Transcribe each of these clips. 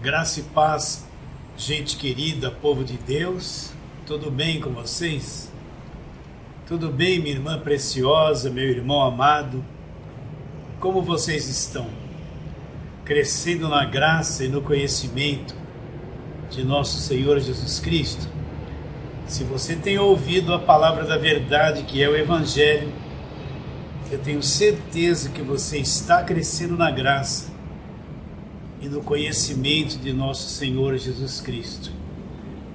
Graça e paz, gente querida, povo de Deus, tudo bem com vocês? Tudo bem, minha irmã preciosa, meu irmão amado? Como vocês estão? Crescendo na graça e no conhecimento de nosso Senhor Jesus Cristo? Se você tem ouvido a palavra da verdade, que é o Evangelho, eu tenho certeza que você está crescendo na graça e no conhecimento de nosso Senhor Jesus Cristo.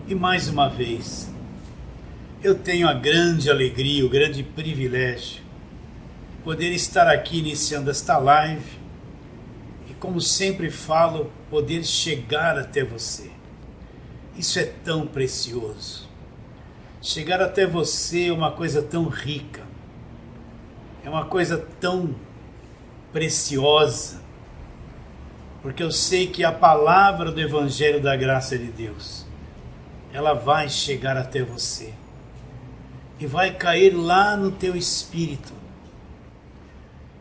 E mais uma vez, eu tenho a grande alegria, o grande privilégio de poder estar aqui iniciando esta live e, como sempre falo, poder chegar até você. Isso é tão precioso. Chegar até você é uma coisa tão rica, é uma coisa tão preciosa, porque eu sei que a palavra do Evangelho da Graça de Deus, ela vai chegar até você e vai cair lá no teu espírito,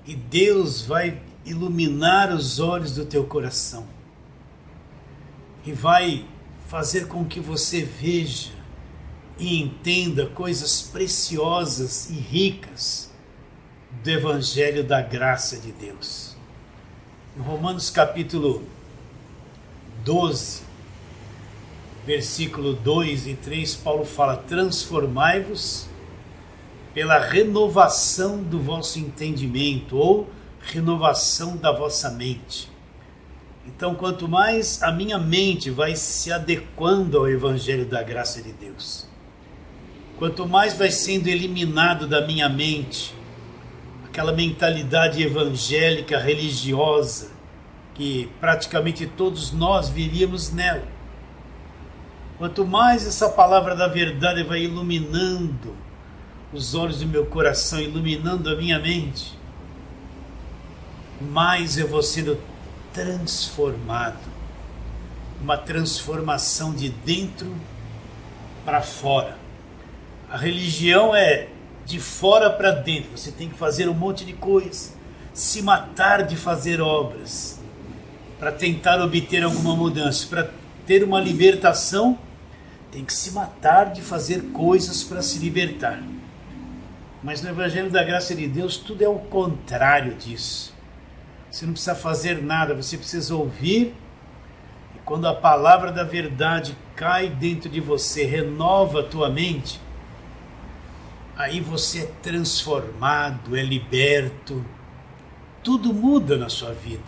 e Deus vai iluminar os olhos do teu coração e vai fazer com que você veja e entenda coisas preciosas e ricas do Evangelho da Graça de Deus. Em Romanos capítulo 12, versículo 2 e 3, Paulo fala: transformai-vos pela renovação do vosso entendimento, ou renovação da vossa mente. Então, quanto mais a minha mente vai se adequando ao Evangelho da Graça de Deus, quanto mais vai sendo eliminado da minha mente aquela mentalidade evangélica, religiosa, que praticamente todos nós vivíamos nela. Quanto mais essa palavra da verdade vai iluminando os olhos do meu coração, iluminando a minha mente, mais eu vou sendo transformado. Uma transformação de dentro para fora. A religião é de fora para dentro. Você tem que fazer um monte de coisa, se matar de fazer obras para tentar obter alguma mudança. Para ter uma libertação, tem que se matar de fazer coisas para se libertar. Mas no Evangelho da Graça de Deus tudo é o contrário disso. Você não precisa fazer nada, você precisa ouvir, e quando a palavra da verdade cai dentro de você, renova a tua mente, aí você é transformado, é liberto, tudo muda na sua vida.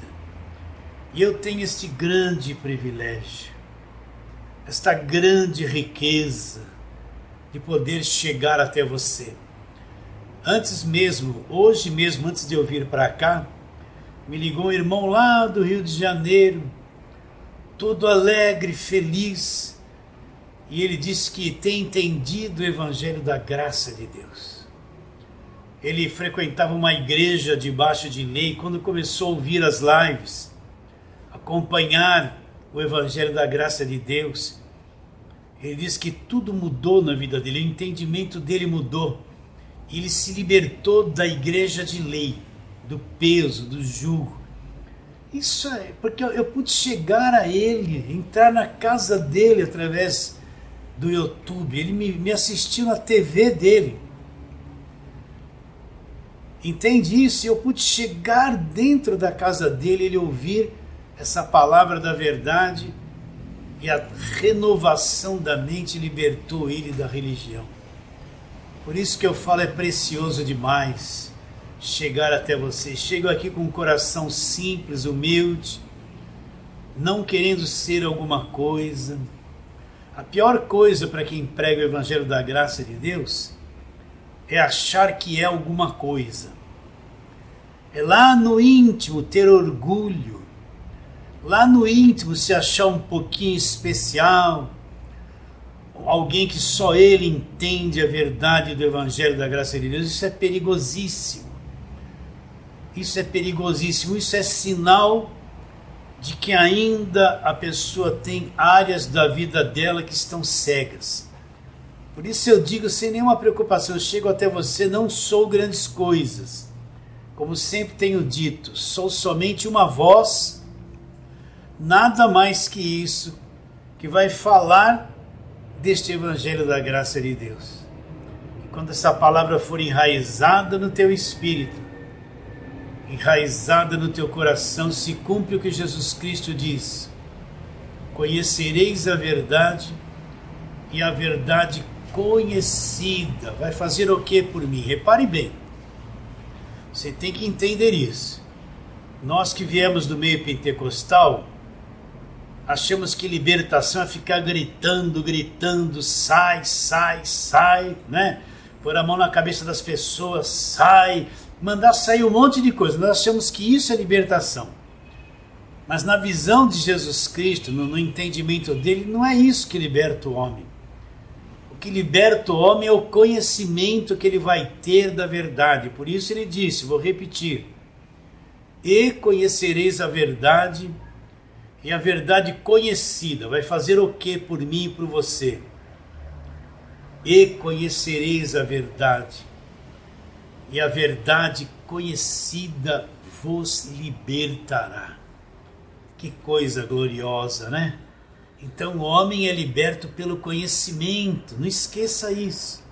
E eu tenho este grande privilégio, esta grande riqueza de poder chegar até você. Hoje mesmo, antes de eu vir para cá, me ligou um irmão lá do Rio de Janeiro, todo alegre, feliz, e ele disse que tem entendido o Evangelho da Graça de Deus. Ele frequentava uma igreja debaixo de lei. Quando começou a ouvir as lives, acompanhar o Evangelho da Graça de Deus, ele disse que tudo mudou na vida dele, o entendimento dele mudou. Ele se libertou da igreja de lei, do peso, do jugo. Isso é porque eu pude chegar a ele, entrar na casa dele através do YouTube. Ele me assistiu na TV dele. Entende isso? Eu pude chegar dentro da casa dele, ele ouvir essa palavra da verdade, e a renovação da mente libertou ele da religião. Por isso que eu falo, é precioso demais chegar até você. Chego aqui com um coração simples, humilde, não querendo ser alguma coisa. A pior coisa para quem prega o Evangelho da Graça de Deus é achar que é alguma coisa. É lá no íntimo ter orgulho, lá no íntimo se achar um pouquinho especial, alguém que só ele entende a verdade do Evangelho da Graça de Deus. Isso é perigosíssimo. Isso é perigosíssimo. Isso é sinal de que ainda a pessoa tem áreas da vida dela que estão cegas. Por isso eu digo sem nenhuma preocupação, eu chego até você, não sou grandes coisas. Como sempre tenho dito, sou somente uma voz nada mais que isso que vai falar deste Evangelho da graça de Deus. E quando essa palavra for enraizada no teu espírito, enraizada no teu coração, se cumpre o que Jesus Cristo diz: conhecereis a verdade, e a verdade conhecida vai fazer o que por mim? Repare bem, você tem que entender isso. Nós que viemos do meio pentecostal, achamos que libertação é ficar gritando, sai, né? Pôr a mão na cabeça das pessoas, sai, mandar sair um monte de coisa. Nós achamos que isso é libertação. Mas na visão de Jesus Cristo, no entendimento dele, não é isso que liberta o homem. O que liberta o homem é o conhecimento que ele vai ter da verdade. Por isso ele disse, vou repetir: e conhecereis a verdade, e a verdade conhecida vai fazer o que por mim e por você? E conhecereis a verdade, e a verdade conhecida vos libertará. Que coisa gloriosa, né? Então o homem é liberto pelo conhecimento, não esqueça isso.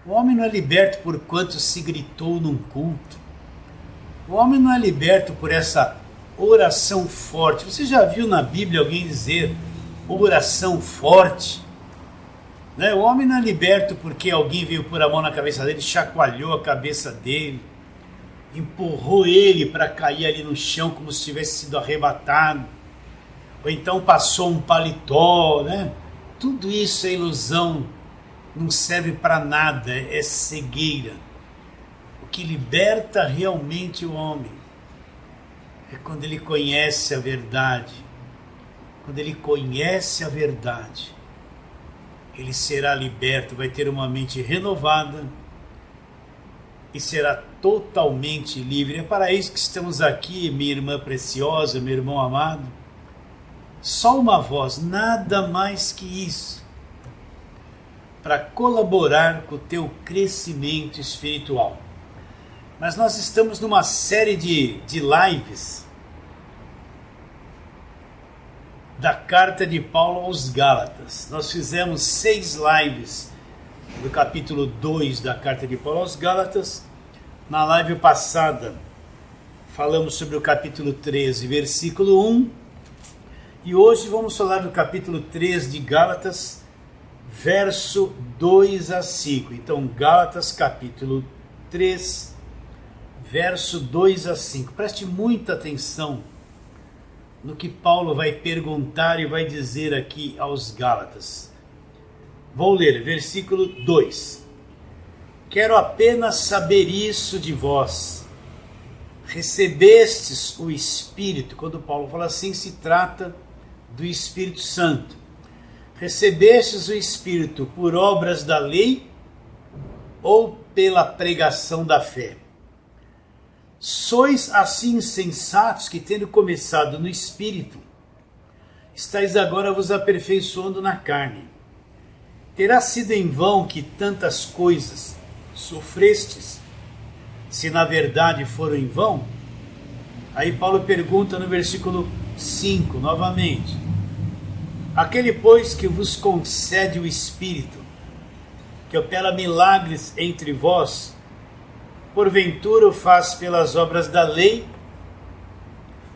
O homem não é liberto por quanto se gritou num culto. O homem não é liberto por essa oração forte. Você já viu na Bíblia alguém dizer oração forte? Né? O homem não é liberto porque alguém veio pôr a mão na cabeça dele, chacoalhou a cabeça dele, empurrou ele para cair ali no chão como se tivesse sido arrebatado, ou então passou um paletó, né? Tudo isso é ilusão, não serve para nada, é cegueira. O que liberta realmente o homem é quando ele conhece a verdade. Quando ele conhece a verdade, ele será liberto, vai ter uma mente renovada e será totalmente livre. É para isso que estamos aqui, minha irmã preciosa, meu irmão amado. Só uma voz, nada mais que isso, para colaborar com o teu crescimento espiritual. Mas nós estamos numa série de lives da carta de Paulo aos Gálatas. Nós fizemos 6 lives do capítulo 2 da carta de Paulo aos Gálatas. Na live passada falamos sobre o capítulo 13, versículo 1. E hoje vamos falar do capítulo 3 de Gálatas, verso 2 a 5. Então, Gálatas capítulo 3, verso 2 a 5. Preste muita atenção no que Paulo vai perguntar e vai dizer aqui aos Gálatas. Vou ler, versículo 2. Quero apenas saber isso de vós. Recebestes o Espírito? Quando Paulo fala assim, se trata do Espírito Santo. Recebestes o Espírito por obras da lei ou pela pregação da fé? Sois assim insensatos que, tendo começado no Espírito, estáis agora vos aperfeiçoando na carne. Terá sido em vão que tantas coisas sofrestes, se na verdade foram em vão? Aí Paulo pergunta no versículo 5, novamente: aquele, pois, que vos concede o Espírito, que opera milagres entre vós, porventura o faz pelas obras da lei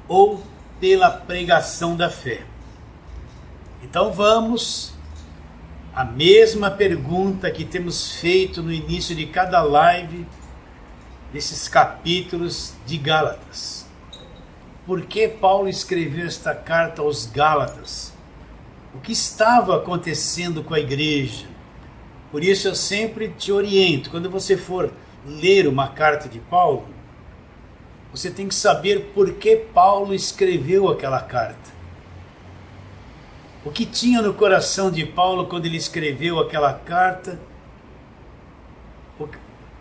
ou pela pregação da fé? Então vamos à mesma pergunta que temos feito no início de cada live desses capítulos de Gálatas. Por que Paulo escreveu esta carta aos Gálatas? O que estava acontecendo com a igreja? Por isso eu sempre te oriento, quando você for ler uma carta de Paulo, você tem que saber por que Paulo escreveu aquela carta. O que tinha no coração de Paulo quando ele escreveu aquela carta?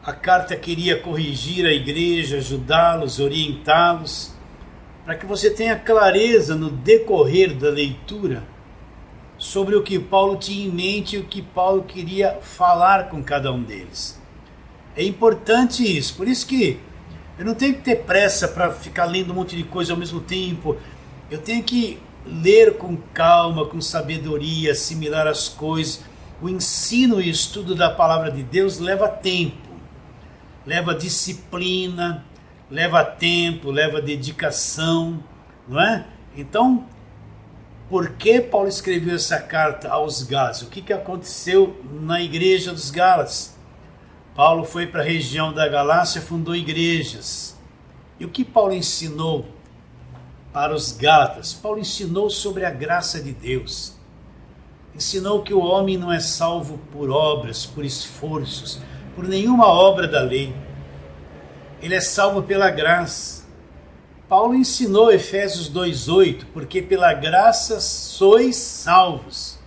A carta queria corrigir a igreja, ajudá-los, orientá-los, para que você tenha clareza no decorrer da leitura sobre o que Paulo tinha em mente e o que Paulo queria falar com cada um deles. É importante isso, por isso que eu não tenho que ter pressa para ficar lendo um monte de coisa ao mesmo tempo. Eu tenho que ler com calma, com sabedoria, assimilar as coisas. O ensino e estudo da palavra de Deus leva tempo, leva disciplina, leva tempo, leva dedicação, não é? Então, por que Paulo escreveu essa carta aos Gálatas? O que aconteceu na igreja dos Gálatas? Paulo foi para a região da Galácia, fundou igrejas. E o que Paulo ensinou para os Gálatas? Paulo ensinou sobre a graça de Deus. Ensinou que o homem não é salvo por obras, por esforços, por nenhuma obra da lei. Ele é salvo pela graça. Paulo ensinou Efésios 2:8, porque pela graça sois salvos,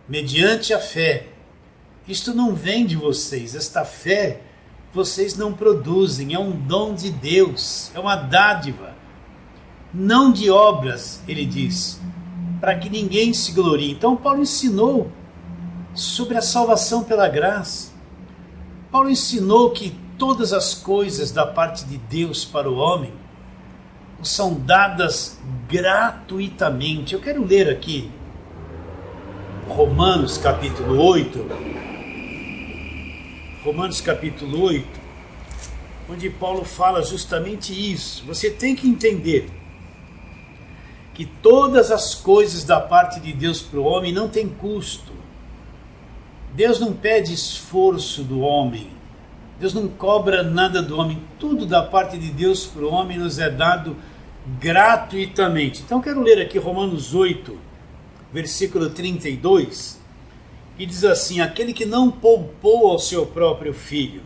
mediante a fé. Isto não vem de vocês, esta fé vocês não produzem, é um dom de Deus, é uma dádiva, não de obras, ele diz, para que ninguém se glorie. Então Paulo ensinou sobre a salvação pela graça. Paulo ensinou que todas as coisas da parte de Deus para o homem são dadas gratuitamente. Eu quero ler aqui Romanos capítulo 8, onde Paulo fala justamente isso. Você tem que entender que todas as coisas da parte de Deus para o homem não tem custo. Deus não pede esforço do homem, Deus não cobra nada do homem, tudo da parte de Deus para o homem nos é dado gratuitamente. Então quero ler aqui Romanos 8, versículo 32, que diz assim: aquele que não poupou ao seu próprio filho,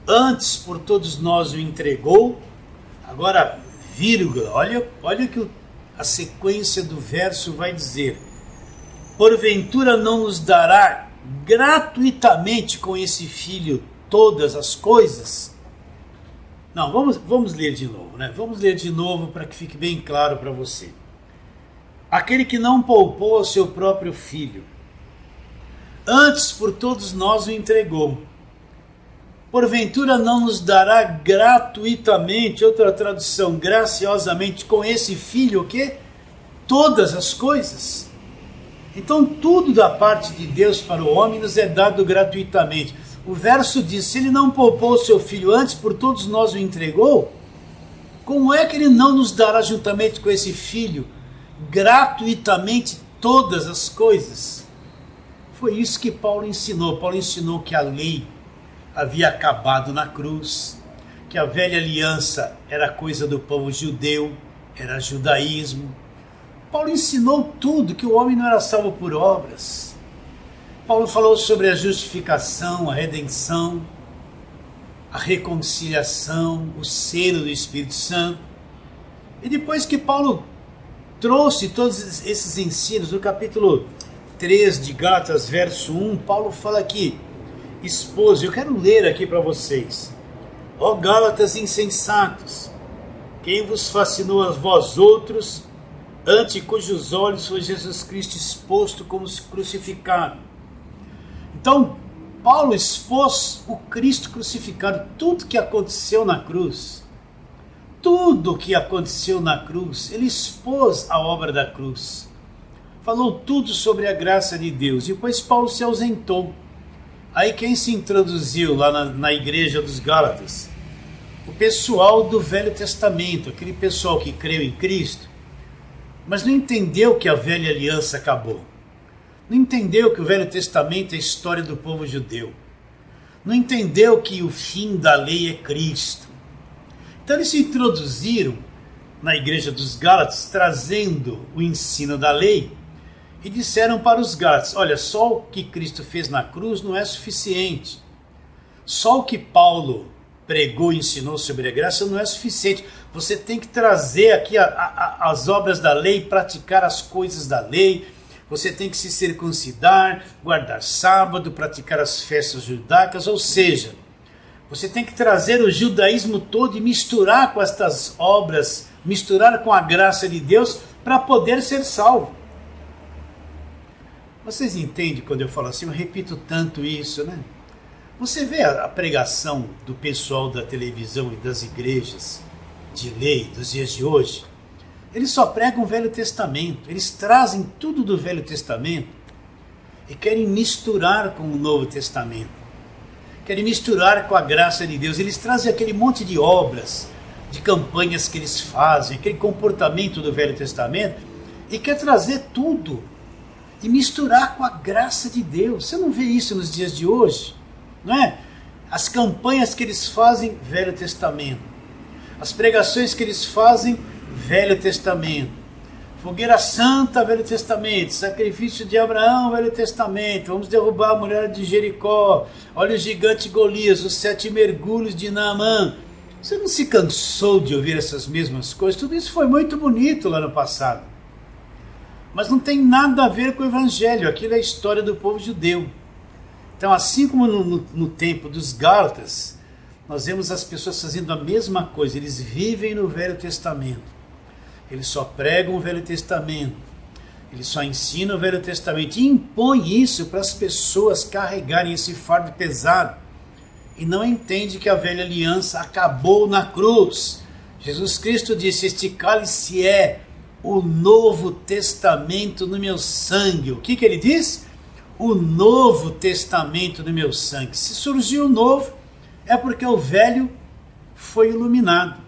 antes por todos nós o entregou. Agora, vírgula, olha que a sequência do verso vai dizer: porventura não nos dará gratuitamente com esse filho todas as coisas? Não, vamos ler de novo, né? Vamos ler de novo para que fique bem claro para você. Aquele que não poupou ao seu próprio filho, antes por todos nós o entregou, porventura não nos dará gratuitamente, outra tradução, graciosamente, com esse filho o quê? Todas as coisas. Então tudo da parte de Deus para o homem nos é dado gratuitamente. O verso diz: se ele não poupou o seu filho antes, por todos nós o entregou, como é que ele não nos dará juntamente com esse filho gratuitamente todas as coisas? Foi isso que Paulo ensinou. Paulo ensinou que a lei havia acabado na cruz, que a velha aliança era coisa do povo judeu, era judaísmo. Paulo ensinou tudo, que o homem não era salvo por obras. Paulo falou sobre a justificação, a redenção, a reconciliação, o selo do Espírito Santo. E depois que Paulo trouxe todos esses ensinos, no capítulo 3 de Gálatas, verso 1, Paulo fala que esposo, eu quero ler aqui para vocês: ó Gálatas insensatos, quem vos fascinou a vós outros, ante cujos olhos foi Jesus Cristo exposto como crucificado. Então, Paulo expôs o Cristo crucificado, tudo que aconteceu na cruz. Tudo que aconteceu na cruz, ele expôs a obra da cruz. Falou tudo sobre a graça de Deus. E depois Paulo se ausentou. Aí quem se introduziu lá na igreja dos Gálatas? O pessoal do Velho Testamento, aquele pessoal que creu em Cristo, mas não entendeu que a velha aliança acabou. Não entendeu que o Velho Testamento é a história do povo judeu. Não entendeu que o fim da lei é Cristo. Então eles se introduziram na igreja dos Gálatas, trazendo o ensino da lei, e disseram para os Gálatas: olha, só o que Cristo fez na cruz não é suficiente. Só o que Paulo pregou e ensinou sobre a graça não é suficiente. Você tem que trazer aqui as obras da lei, praticar as coisas da lei. Você tem que se circuncidar, guardar sábado, praticar as festas judaicas, ou seja, você tem que trazer o judaísmo todo e misturar com estas obras, misturar com a graça de Deus para poder ser salvo. Vocês entendem quando eu falo assim? Eu repito tanto isso, né? Você vê a pregação do pessoal da televisão e das igrejas de lei dos dias de hoje? Eles só pregam o Velho Testamento, eles trazem tudo do Velho Testamento e querem misturar com o Novo Testamento, querem misturar com a graça de Deus. Eles trazem aquele monte de obras, de campanhas que eles fazem, aquele comportamento do Velho Testamento, e quer trazer tudo e misturar com a graça de Deus. Você não vê isso nos dias de hoje, não é? As campanhas que eles fazem, Velho Testamento. As pregações que eles fazem, Velho Testamento. Fogueira Santa, Velho Testamento. Sacrifício de Abraão, Velho Testamento. Vamos derrubar a mulher de Jericó. Olha o gigante Golias, os 7 mergulhos de Naamã. Você não se cansou de ouvir essas mesmas coisas? Tudo isso foi muito bonito lá no passado. Mas não tem nada a ver com o Evangelho. Aquilo é a história do povo judeu. Então, assim como no tempo dos Gálatas, nós vemos as pessoas fazendo a mesma coisa. Eles vivem no Velho Testamento. Eles só pregam o Velho Testamento. Eles só ensinam o Velho Testamento. E impõem isso para as pessoas carregarem esse fardo pesado. E não entende que a velha aliança acabou na cruz. Jesus Cristo disse: este cálice é o Novo Testamento no meu sangue. O que ele diz? O Novo Testamento no meu sangue. Se surgiu o novo, é porque o velho foi iluminado.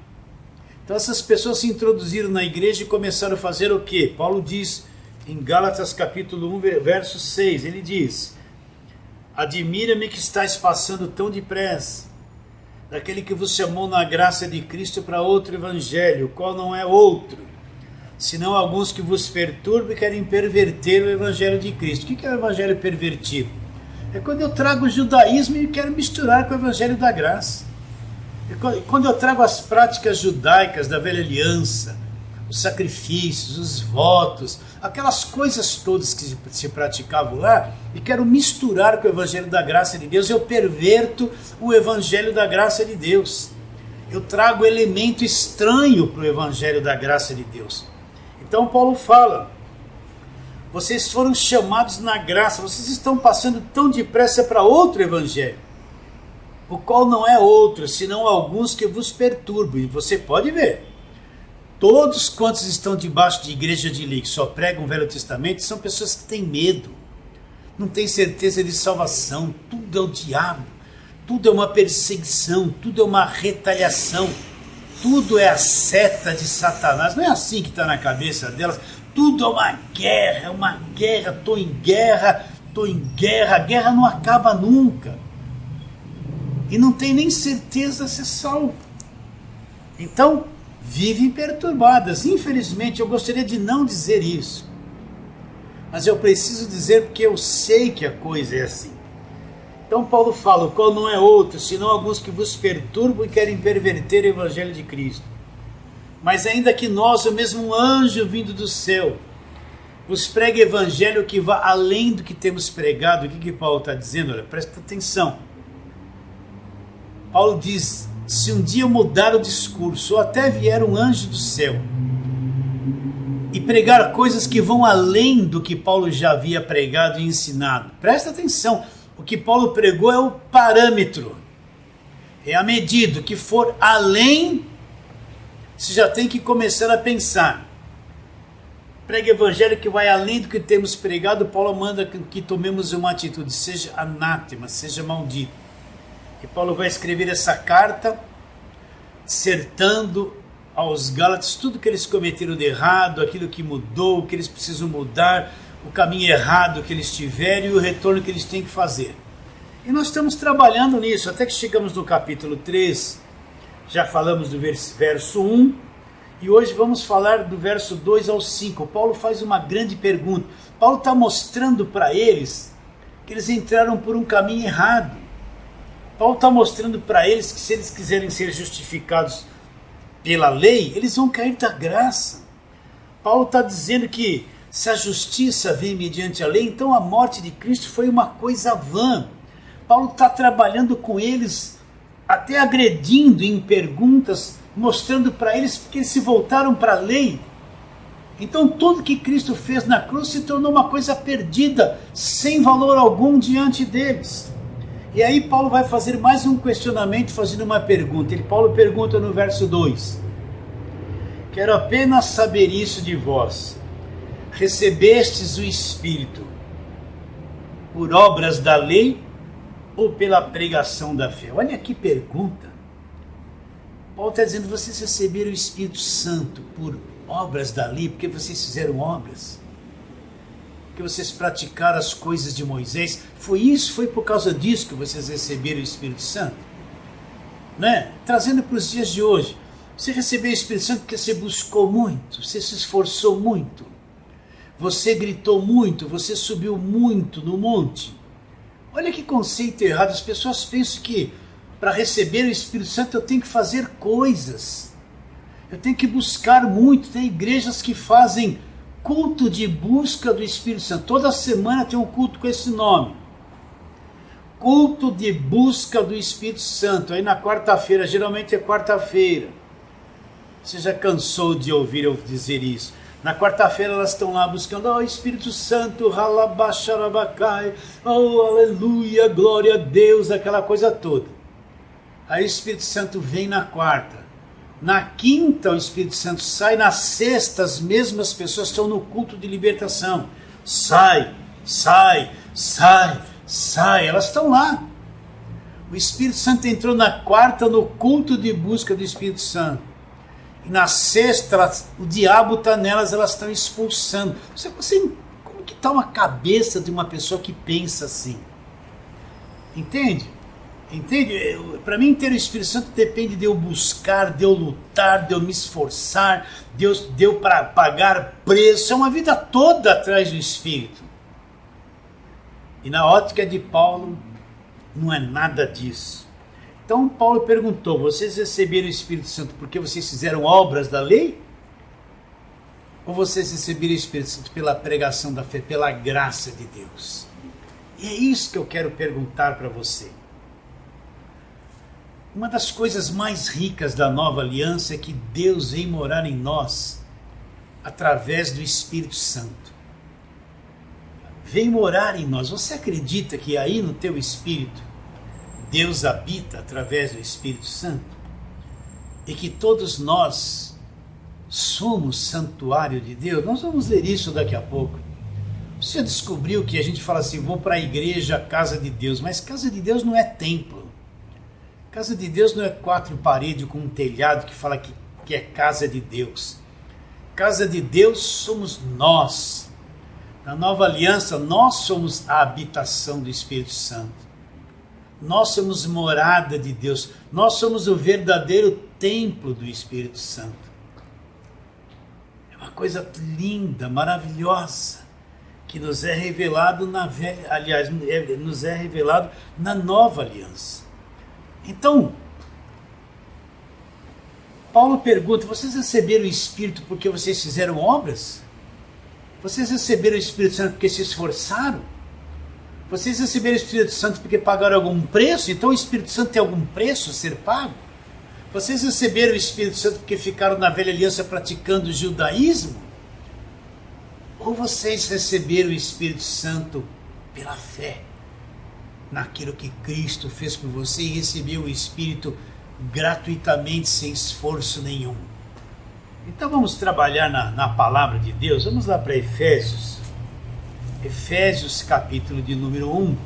Então essas pessoas se introduziram na igreja e começaram a fazer o quê? Paulo diz em Gálatas capítulo 1, verso 6, ele diz: admira-me que estáis passando tão depressa daquele que vos chamou na graça de Cristo para outro evangelho, o qual não é outro, senão alguns que vos perturbam e querem perverter o evangelho de Cristo. O que é o evangelho pervertido? É quando eu trago o judaísmo e quero misturar com o evangelho da graça. É quando eu trago as práticas judaicas da velha aliança, os sacrifícios, os votos, aquelas coisas todas que se praticavam lá, e quero misturar com o evangelho da graça de Deus. Eu perverto o evangelho da graça de Deus. Eu trago elemento estranho para o evangelho da graça de Deus. Então Paulo fala: vocês foram chamados na graça, vocês estão passando tão depressa para outro evangelho, o qual não é outro, senão alguns que vos perturbam. E você pode ver, todos quantos estão debaixo de igreja de lei, que só pregam o Velho Testamento, são pessoas que têm medo, não têm certeza de salvação. Tudo é o diabo, tudo é uma perseguição, tudo é uma retaliação, tudo é a seta de Satanás. Não é assim que está na cabeça delas. Tudo é uma guerra, estou em guerra, a guerra não acaba nunca. E não tem nem certeza se é salvo. Então, vivem perturbadas. Infelizmente, eu gostaria de não dizer isso, mas eu preciso dizer porque eu sei que a coisa é assim. Então Paulo fala: o qual não é outro, senão alguns que vos perturbam e querem perverter o evangelho de Cristo. Mas ainda que nós, o mesmo anjo vindo do céu, vos pregue evangelho que vá além do que temos pregado. O que Paulo está dizendo? Olha, presta atenção. Paulo diz: se um dia eu mudar o discurso, ou até vier um anjo do céu e pregar coisas que vão além do que Paulo já havia pregado e ensinado, presta atenção. O que Paulo pregou é o parâmetro, é a medida. O que for além, você já tem que começar a pensar. Prega evangelho que vai além do que temos pregado. Paulo manda que tomemos uma atitude: seja anátema, seja maldito. E Paulo vai escrever essa carta dissertando aos Gálatas tudo que eles cometeram de errado, aquilo que mudou, o que eles precisam mudar, o caminho errado que eles tiveram e o retorno que eles têm que fazer. E nós estamos trabalhando nisso, até que chegamos no capítulo 3, já falamos do verso 1, e hoje vamos falar do verso 2 ao 5. Paulo faz uma grande pergunta. Paulo está mostrando para eles que eles entraram por um caminho errado. Paulo está mostrando para eles que se eles quiserem ser justificados pela lei, eles vão cair da graça. Paulo está dizendo que se a justiça vem mediante a lei, então a morte de Cristo foi uma coisa vã. Paulo está trabalhando com eles, até agredindo em perguntas, mostrando para eles que eles se voltaram para a lei. Então tudo que Cristo fez na cruz se tornou uma coisa perdida, sem valor algum diante deles. E aí Paulo vai fazer mais um questionamento, fazendo uma pergunta. Paulo pergunta no verso 2: Quero apenas saber isso de vós. Recebestes o Espírito por obras da lei ou pela pregação da fé? Olha que pergunta. Paulo está dizendo, vocês receberam o Espírito Santo por obras da lei, porque vocês fizeram obras, porque vocês praticaram as coisas de Moisés. Foi por causa disso que vocês receberam o Espírito Santo? Né? Trazendo para os dias de hoje, você recebeu o Espírito Santo porque você buscou muito, você se esforçou muito, você gritou muito, você subiu muito no monte. Olha que conceito errado. As pessoas pensam que para receber o Espírito Santo eu tenho que fazer coisas, eu tenho que buscar muito. Tem igrejas que fazem culto de busca do Espírito Santo. Toda semana tem um culto com esse nome, culto de busca do Espírito Santo. Aí na quarta-feira, geralmente é quarta-feira, você já cansou de ouvir eu dizer isso. Na quarta-feira elas estão lá buscando, oh Espírito Santo, ralabaxarabacai, oh aleluia, glória a Deus, aquela coisa toda. Aí o Espírito Santo vem na quarta, na quinta o Espírito Santo sai, na sexta as mesmas pessoas estão no culto de libertação. Sai, sai, sai, sai, elas estão lá. O Espírito Santo entrou na quarta no culto de busca do Espírito Santo. E na sexta, o diabo está nelas, elas estão expulsando. Como que está uma cabeça de uma pessoa que pensa assim? Entende? Entende? Para mim, ter o Espírito Santo depende de eu buscar, de eu lutar, de eu me esforçar, de eu pagar preço. É uma vida toda atrás do Espírito. E na ótica de Paulo, não é nada disso. Então Paulo perguntou, vocês receberam o Espírito Santo porque vocês fizeram obras da lei? Ou vocês receberam o Espírito Santo pela pregação da fé, pela graça de Deus? E é isso que eu quero perguntar para você. Uma das coisas mais ricas da nova aliança é que Deus vem morar em nós através do Espírito Santo. Vem morar em nós. Você acredita que aí no teu espírito Deus habita através do Espírito Santo? E que todos nós somos santuário de Deus? Nós vamos ler isso daqui a pouco. Você já descobriu que a gente fala assim, vou para a igreja, casa de Deus, mas casa de Deus não é templo. Casa de Deus não é 4 paredes com um telhado que fala que é casa de Deus. Casa de Deus somos nós. Na nova aliança, nós somos a habitação do Espírito Santo. Nós somos morada de Deus. Nós somos o verdadeiro templo do Espírito Santo. É uma coisa linda, maravilhosa, que nos é revelado na velha, aliás, nos é revelado na nova aliança. Então, Paulo pergunta, vocês receberam o Espírito porque vocês fizeram obras? Vocês receberam o Espírito Santo porque se esforçaram? Vocês receberam o Espírito Santo porque pagaram algum preço? Então o Espírito Santo tem algum preço a ser pago? Vocês receberam o Espírito Santo porque ficaram na velha aliança praticando o judaísmo? Ou vocês receberam o Espírito Santo pela fé naquilo que Cristo fez por você e recebeu o Espírito gratuitamente, sem esforço nenhum? Então vamos trabalhar na palavra de Deus. Vamos lá para Efésios. Efésios capítulo de número 1.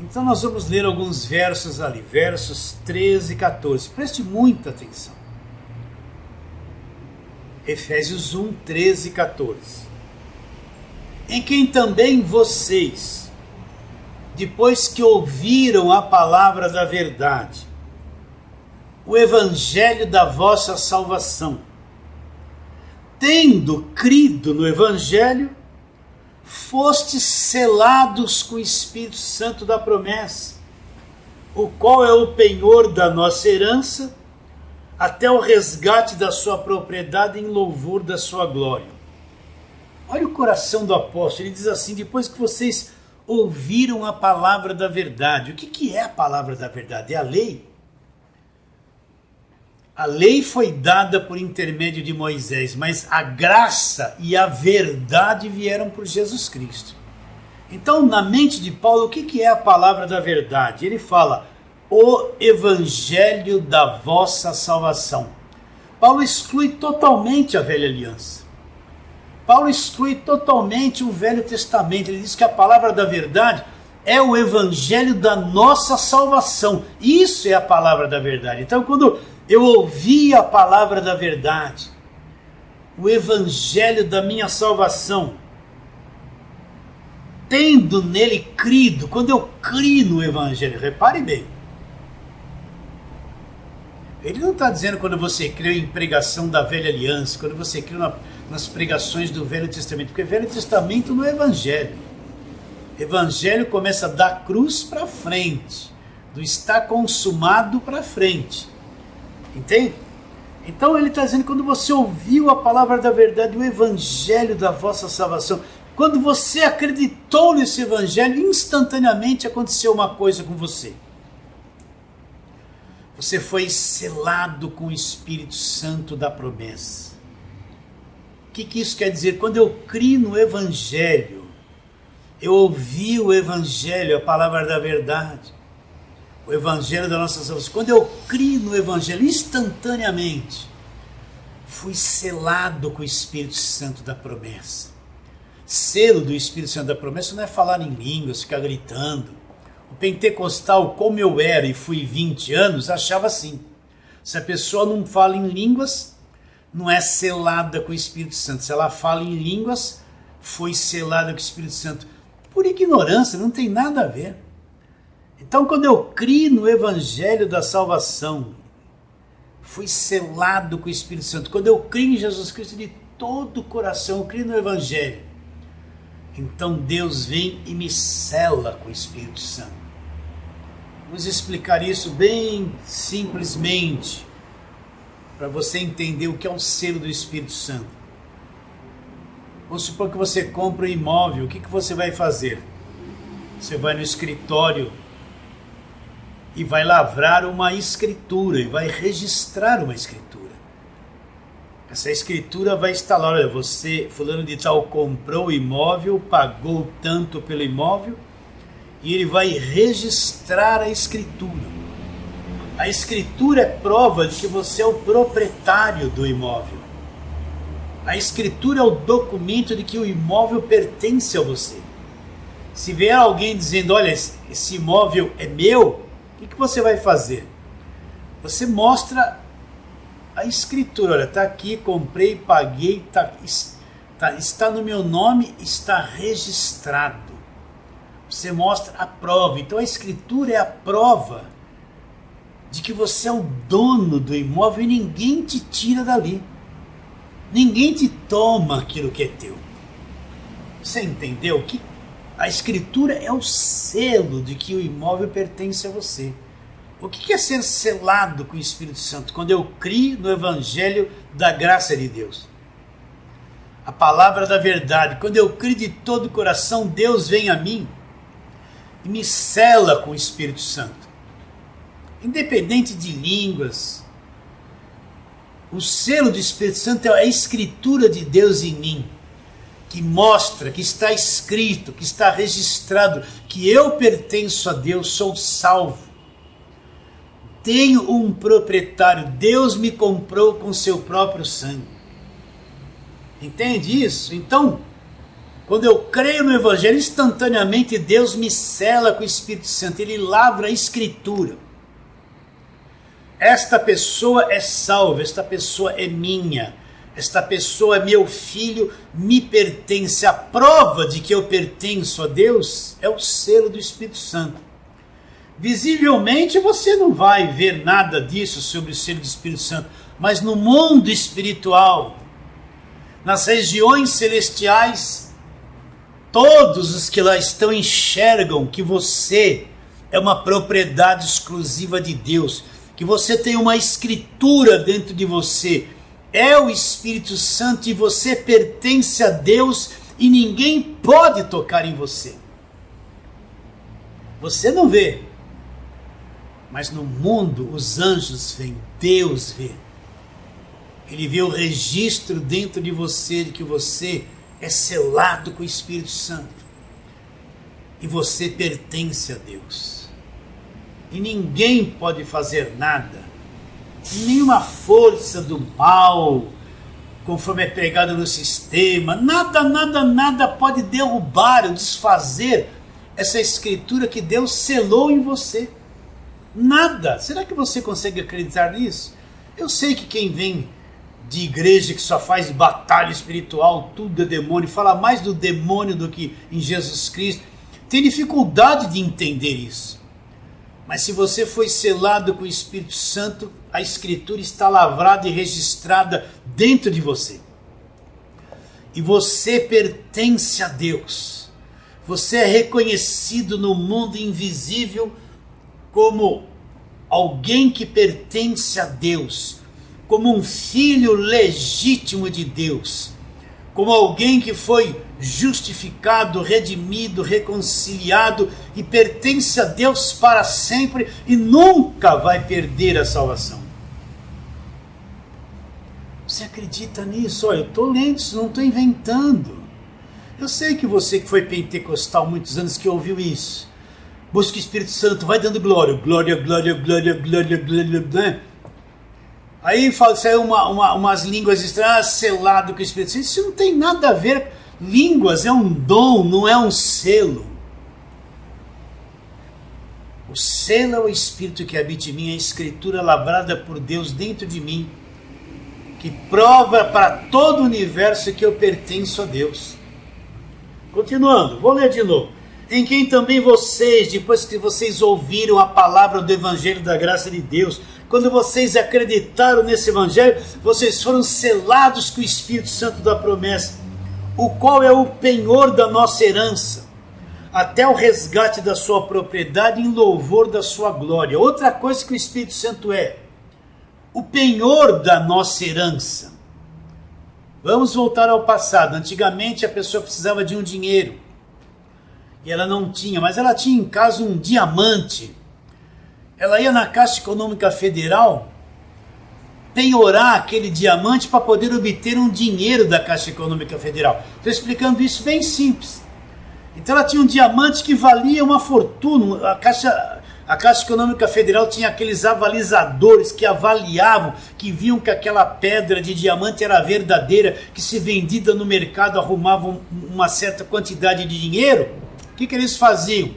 Então nós vamos ler alguns versos ali, versos 13 e 14. Preste muita atenção. Efésios 1, 13 e 14. Em quem também vocês, depois que ouviram a palavra da verdade, o evangelho da vossa salvação, tendo crido no evangelho, fostes selados com o Espírito Santo da promessa, o qual é o penhor da nossa herança, até o resgate da sua propriedade em louvor da sua glória. Olha o coração do apóstolo, ele diz assim, depois que vocês ouviram a palavra da verdade. O que é a palavra da verdade? É a lei. A lei foi dada por intermédio de Moisés, mas a graça e a verdade vieram por Jesus Cristo. Então, na mente de Paulo, o que é a palavra da verdade? Ele fala, o evangelho da vossa salvação. Paulo exclui totalmente a velha aliança. Paulo exclui totalmente o Velho Testamento. Ele diz que a palavra da verdade é o evangelho da nossa salvação. Isso é a palavra da verdade. Então, quando eu ouvi a palavra da verdade, o evangelho da minha salvação, tendo nele crido, quando eu crio no evangelho, repare bem, ele não está dizendo quando você crê em pregação da velha aliança, quando você crê nas pregações do Velho Testamento, porque o Velho Testamento não é evangelho. Evangelho começa da cruz para frente, do está consumado para frente, entende? Então ele está dizendo quando você ouviu a palavra da verdade, o evangelho da vossa salvação, quando você acreditou nesse evangelho, instantaneamente aconteceu uma coisa com você. Você foi selado com o Espírito Santo da promessa. O que isso quer dizer? Quando eu crio no evangelho, eu ouvi o evangelho, a palavra da verdade, o evangelho da nossa salvação. Quando eu crio no evangelho, instantaneamente, fui selado com o Espírito Santo da promessa. Selo do Espírito Santo da promessa não é falar em línguas, ficar gritando. O pentecostal, como eu era e fui 20 anos, achava assim. Se a pessoa não fala em línguas, não é selada com o Espírito Santo. Se ela fala em línguas, foi selada com o Espírito Santo. Por ignorância, não tem nada a ver. Então, quando eu crio no evangelho da salvação, fui selado com o Espírito Santo. Quando eu crio em Jesus Cristo de todo o coração, eu crio no evangelho, então Deus vem e me sela com o Espírito Santo. Vamos explicar isso bem simplesmente, para você entender o que é o selo do Espírito Santo. Vamos supor que você compra um imóvel, o que você vai fazer? Você vai no escritório e vai lavrar uma escritura, e vai registrar uma escritura. Essa escritura vai estar lá, olha, você, fulano de tal, comprou o imóvel, pagou tanto pelo imóvel, e ele vai registrar a escritura. A escritura é prova de que você é o proprietário do imóvel. A escritura é o documento de que o imóvel pertence a você. Se vier alguém dizendo, olha, esse imóvel é meu, o que você vai fazer? Você mostra a escritura, olha, está aqui, comprei, paguei, está no meu nome, está registrado. Você mostra a prova. Então a escritura é a prova de que você é o dono do imóvel e ninguém te tira dali. Ninguém te toma aquilo que é teu. Você entendeu? Que a escritura é o selo de que o imóvel pertence a você. O que é ser selado com o Espírito Santo? Quando eu crio no evangelho da graça de Deus, a palavra da verdade, quando eu crio de todo o coração, Deus vem a mim e me sela com o Espírito Santo. Independente de línguas, o selo do Espírito Santo é a escritura de Deus em mim, que mostra, que está escrito, que está registrado, que eu pertenço a Deus, sou salvo. Tenho um proprietário, Deus me comprou com seu próprio sangue. Entende isso? Então, quando eu creio no evangelho, instantaneamente Deus me sela com o Espírito Santo, ele lavra a escritura. Esta pessoa é salva, esta pessoa é minha, esta pessoa é meu filho, me pertence. A prova de que eu pertenço a Deus é o selo do Espírito Santo. Visivelmente você não vai ver nada disso sobre o selo do Espírito Santo, mas no mundo espiritual, nas regiões celestiais, todos os que lá estão enxergam que você é uma propriedade exclusiva de Deus, que você tem uma escritura dentro de você, é o Espírito Santo e você pertence a Deus e ninguém pode tocar em você. Você não vê, mas no mundo os anjos veem, Deus vê. Ele vê o registro dentro de você de que você é selado com o Espírito Santo e você pertence a Deus. E ninguém pode fazer nada nenhuma força do mal, conforme é pregado no sistema, nada pode derrubar ou desfazer essa escritura que Deus selou em você. Nada. Será que você consegue acreditar nisso? Eu sei que quem vem de igreja que só faz batalha espiritual, tudo é demônio, fala mais do demônio do que em Jesus Cristo, tem dificuldade de entender isso. Mas se você foi selado com o Espírito Santo, a Escritura está lavrada e registrada dentro de você. E você pertence a Deus. Você é reconhecido no mundo invisível como alguém que pertence a Deus, como um filho legítimo de Deus, como alguém que foi justificado, redimido, reconciliado e pertence a Deus para sempre e nunca vai perder a salvação. Você acredita nisso? Olha, eu estou lendo isso, não estou inventando. Eu sei que você que foi pentecostal muitos anos que ouviu isso. Busca o Espírito Santo, vai dando glória, glória, glória, glória, glória, glória, glória. Aí saiu umas línguas estranhas, selado com o Espírito Santo. Isso não tem nada a ver. Línguas é um dom, não é um selo. O selo é o Espírito que habita em mim, a Escritura lavrada por Deus dentro de mim, que prova para todo o universo que eu pertenço a Deus. Continuando, vou ler de novo. Em quem também vocês, depois que vocês ouviram a palavra do Evangelho da graça de Deus, quando vocês acreditaram nesse Evangelho, vocês foram selados com o Espírito Santo da promessa, o qual é o penhor da nossa herança, até o resgate da sua propriedade em louvor da sua glória. Outra coisa que o Espírito Santo é, o penhor da nossa herança. Vamos voltar ao passado. Antigamente a pessoa precisava de um dinheiro, e ela não tinha, mas ela tinha em casa um diamante. Ela ia na Caixa Econômica Federal penhorar aquele diamante para poder obter um dinheiro da Caixa Econômica Federal. Estou explicando isso bem simples. Então ela tinha um diamante que valia uma fortuna. A Caixa Econômica Federal tinha aqueles avalizadores que avaliavam, que viam que aquela pedra de diamante era verdadeira, que se vendida no mercado arrumavam uma certa quantidade de dinheiro. O que eles faziam?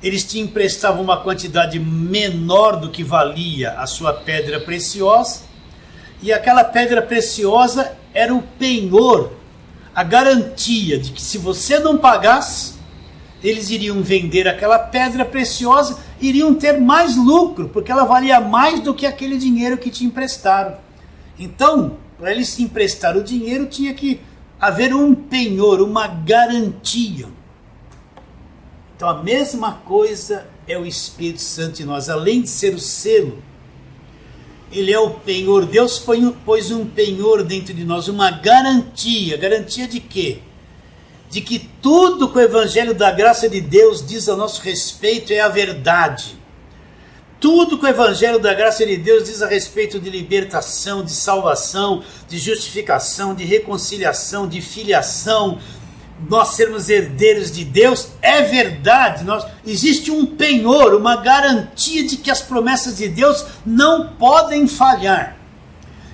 Eles te emprestavam uma quantidade menor do que valia a sua pedra preciosa, e aquela pedra preciosa era o penhor, a garantia de que se você não pagasse, eles iriam vender aquela pedra preciosa, iriam ter mais lucro, porque ela valia mais do que aquele dinheiro que te emprestaram. Então, para eles emprestar o dinheiro, tinha que haver um penhor, uma garantia. Então a mesma coisa é o Espírito Santo em nós. Além de ser o selo, ele é o penhor. Deus pôs um penhor dentro de nós, uma garantia. Garantia de quê? De que tudo que o Evangelho da graça de Deus diz a nosso respeito é a verdade. Tudo que o Evangelho da graça de Deus diz a respeito de libertação, de salvação, de justificação, de reconciliação, de filiação, nós sermos herdeiros de Deus, é verdade. Existe um penhor, uma garantia de que as promessas de Deus não podem falhar.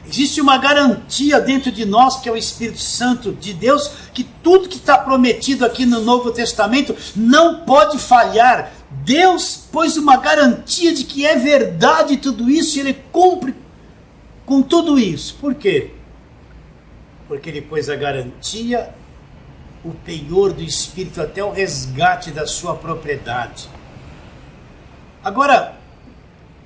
Existe uma garantia dentro de nós, que é o Espírito Santo de Deus, que tudo que está prometido aqui no Novo Testamento não pode falhar. Deus pôs uma garantia de que é verdade tudo isso, e Ele cumpre com tudo isso. Por quê? Porque Ele pôs a garantia, o penhor do Espírito até o resgate da sua propriedade. Agora,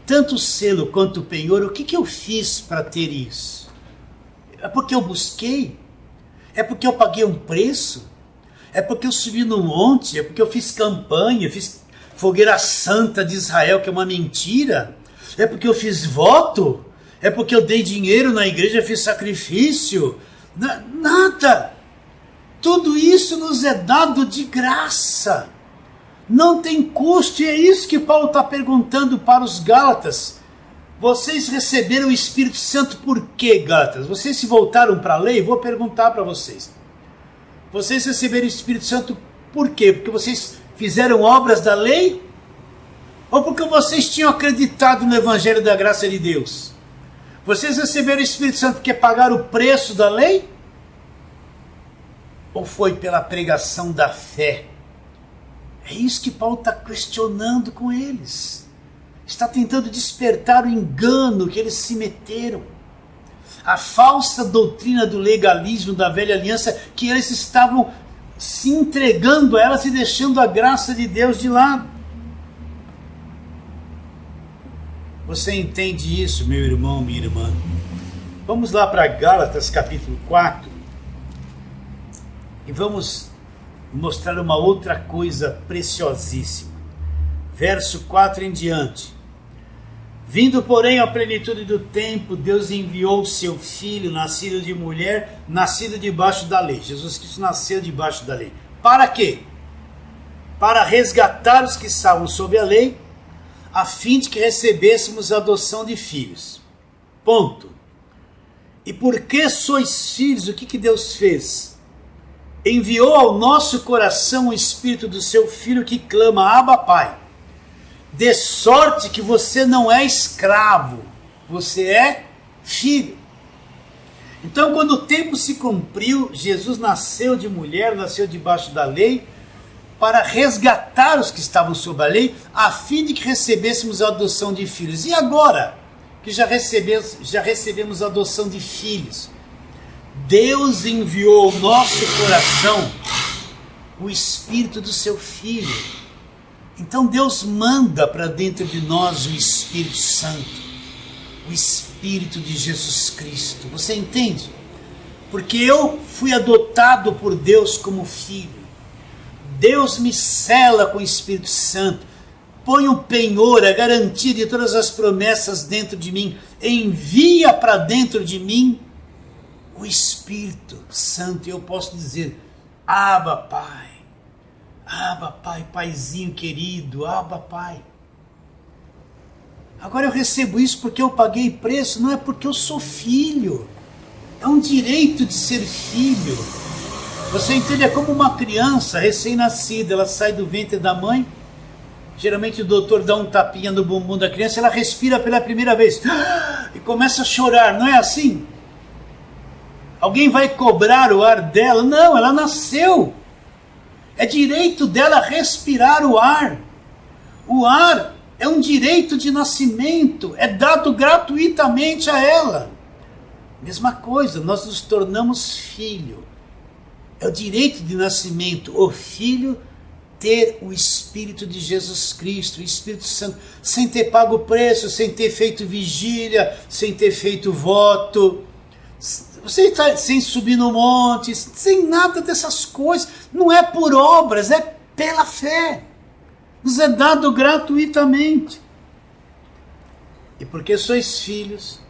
tanto o selo quanto o penhor, o que eu fiz para ter isso? É porque eu busquei? É porque eu paguei um preço? É porque eu subi no monte? É porque eu fiz campanha, fiz fogueira santa de Israel, que é uma mentira? É porque eu fiz voto? É porque eu dei dinheiro na igreja, fiz sacrifício? Nada! Tudo isso nos é dado de graça. Não tem custo, e é isso que Paulo está perguntando para os Gálatas. Vocês receberam o Espírito Santo por quê, Gálatas? Vocês se voltaram para a lei? Vou perguntar para vocês. Vocês receberam o Espírito Santo por quê? Porque vocês fizeram obras da lei? Ou porque vocês tinham acreditado no Evangelho da Graça de Deus? Vocês receberam o Espírito Santo porque pagaram o preço da lei? Ou foi pela pregação da fé? É isso que Paulo está questionando com eles. Está tentando despertar o engano que eles se meteram. A falsa doutrina do legalismo da velha aliança, que eles estavam se entregando a elas e deixando a graça de Deus de lado. Você entende isso, meu irmão, minha irmã? Vamos lá para Gálatas capítulo 4 e vamos mostrar uma outra coisa preciosíssima. Verso 4 em diante. Vindo, porém, à plenitude do tempo, Deus enviou o seu Filho, nascido de mulher, nascido debaixo da lei. Jesus Cristo nasceu debaixo da lei. Para quê? Para resgatar os que estavam sob a lei, a fim de que recebêssemos a adoção de filhos. Ponto. E porque sois filhos, o que Deus fez? Enviou ao nosso coração o Espírito do seu Filho que clama, Abba, Pai. De sorte que você não é escravo, você é filho. Então, quando o tempo se cumpriu, Jesus nasceu de mulher, nasceu debaixo da lei, para resgatar os que estavam sob a lei, a fim de que recebêssemos a adoção de filhos. E agora, que já recebemos a adoção de filhos, Deus enviou ao nosso coração o Espírito do seu Filho. Então Deus manda para dentro de nós o Espírito Santo, o Espírito de Jesus Cristo. Você entende? Porque eu fui adotado por Deus como filho. Deus me sela com o Espírito Santo, põe o penhor, a garantia de todas as promessas dentro de mim, envia para dentro de mim o Espírito Santo. E eu posso dizer, Abba, Pai. Abba, Pai, Paizinho querido, Abba, Pai. Agora eu recebo isso porque eu paguei preço, não é porque eu sou filho. É um direito de ser filho. Você entende? É como uma criança recém-nascida, ela sai do ventre da mãe, geralmente o doutor dá um tapinha no bumbum da criança, ela respira pela primeira vez e começa a chorar, não é assim? Alguém vai cobrar o ar dela? Não, ela nasceu. É direito dela respirar o ar. O ar é um direito de nascimento, é dado gratuitamente a ela. Mesma coisa, nós nos tornamos filho. É o direito de nascimento, o filho ter o Espírito de Jesus Cristo, o Espírito Santo, sem ter pago o preço, sem ter feito vigília, sem ter feito voto, sem subir no monte, sem nada dessas coisas. Não é por obras, é pela fé. Nos é dado gratuitamente. E porque sois filhos,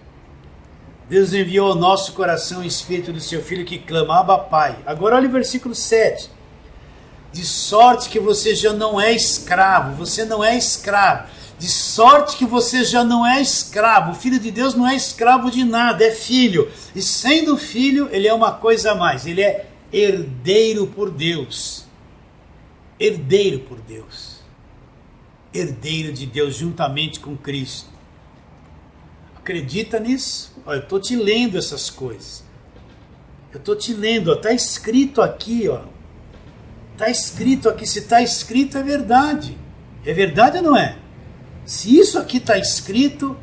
Deus enviou ao nosso coração o Espírito do seu Filho que clama, Abba, Pai. Agora olha o versículo 7. De sorte que você já não é escravo, você não é escravo. De sorte que você já não é escravo. O Filho de Deus não é escravo de nada, é filho. E sendo filho, ele é uma coisa a mais. Ele é herdeiro por Deus. Herdeiro por Deus. Herdeiro de Deus juntamente com Cristo. Acredita nisso? Olha, eu estou te lendo essas coisas. Eu estou te lendo, está escrito aqui, ó. Está escrito aqui, se está escrito é verdade. É verdade ou não é? Se isso aqui está escrito,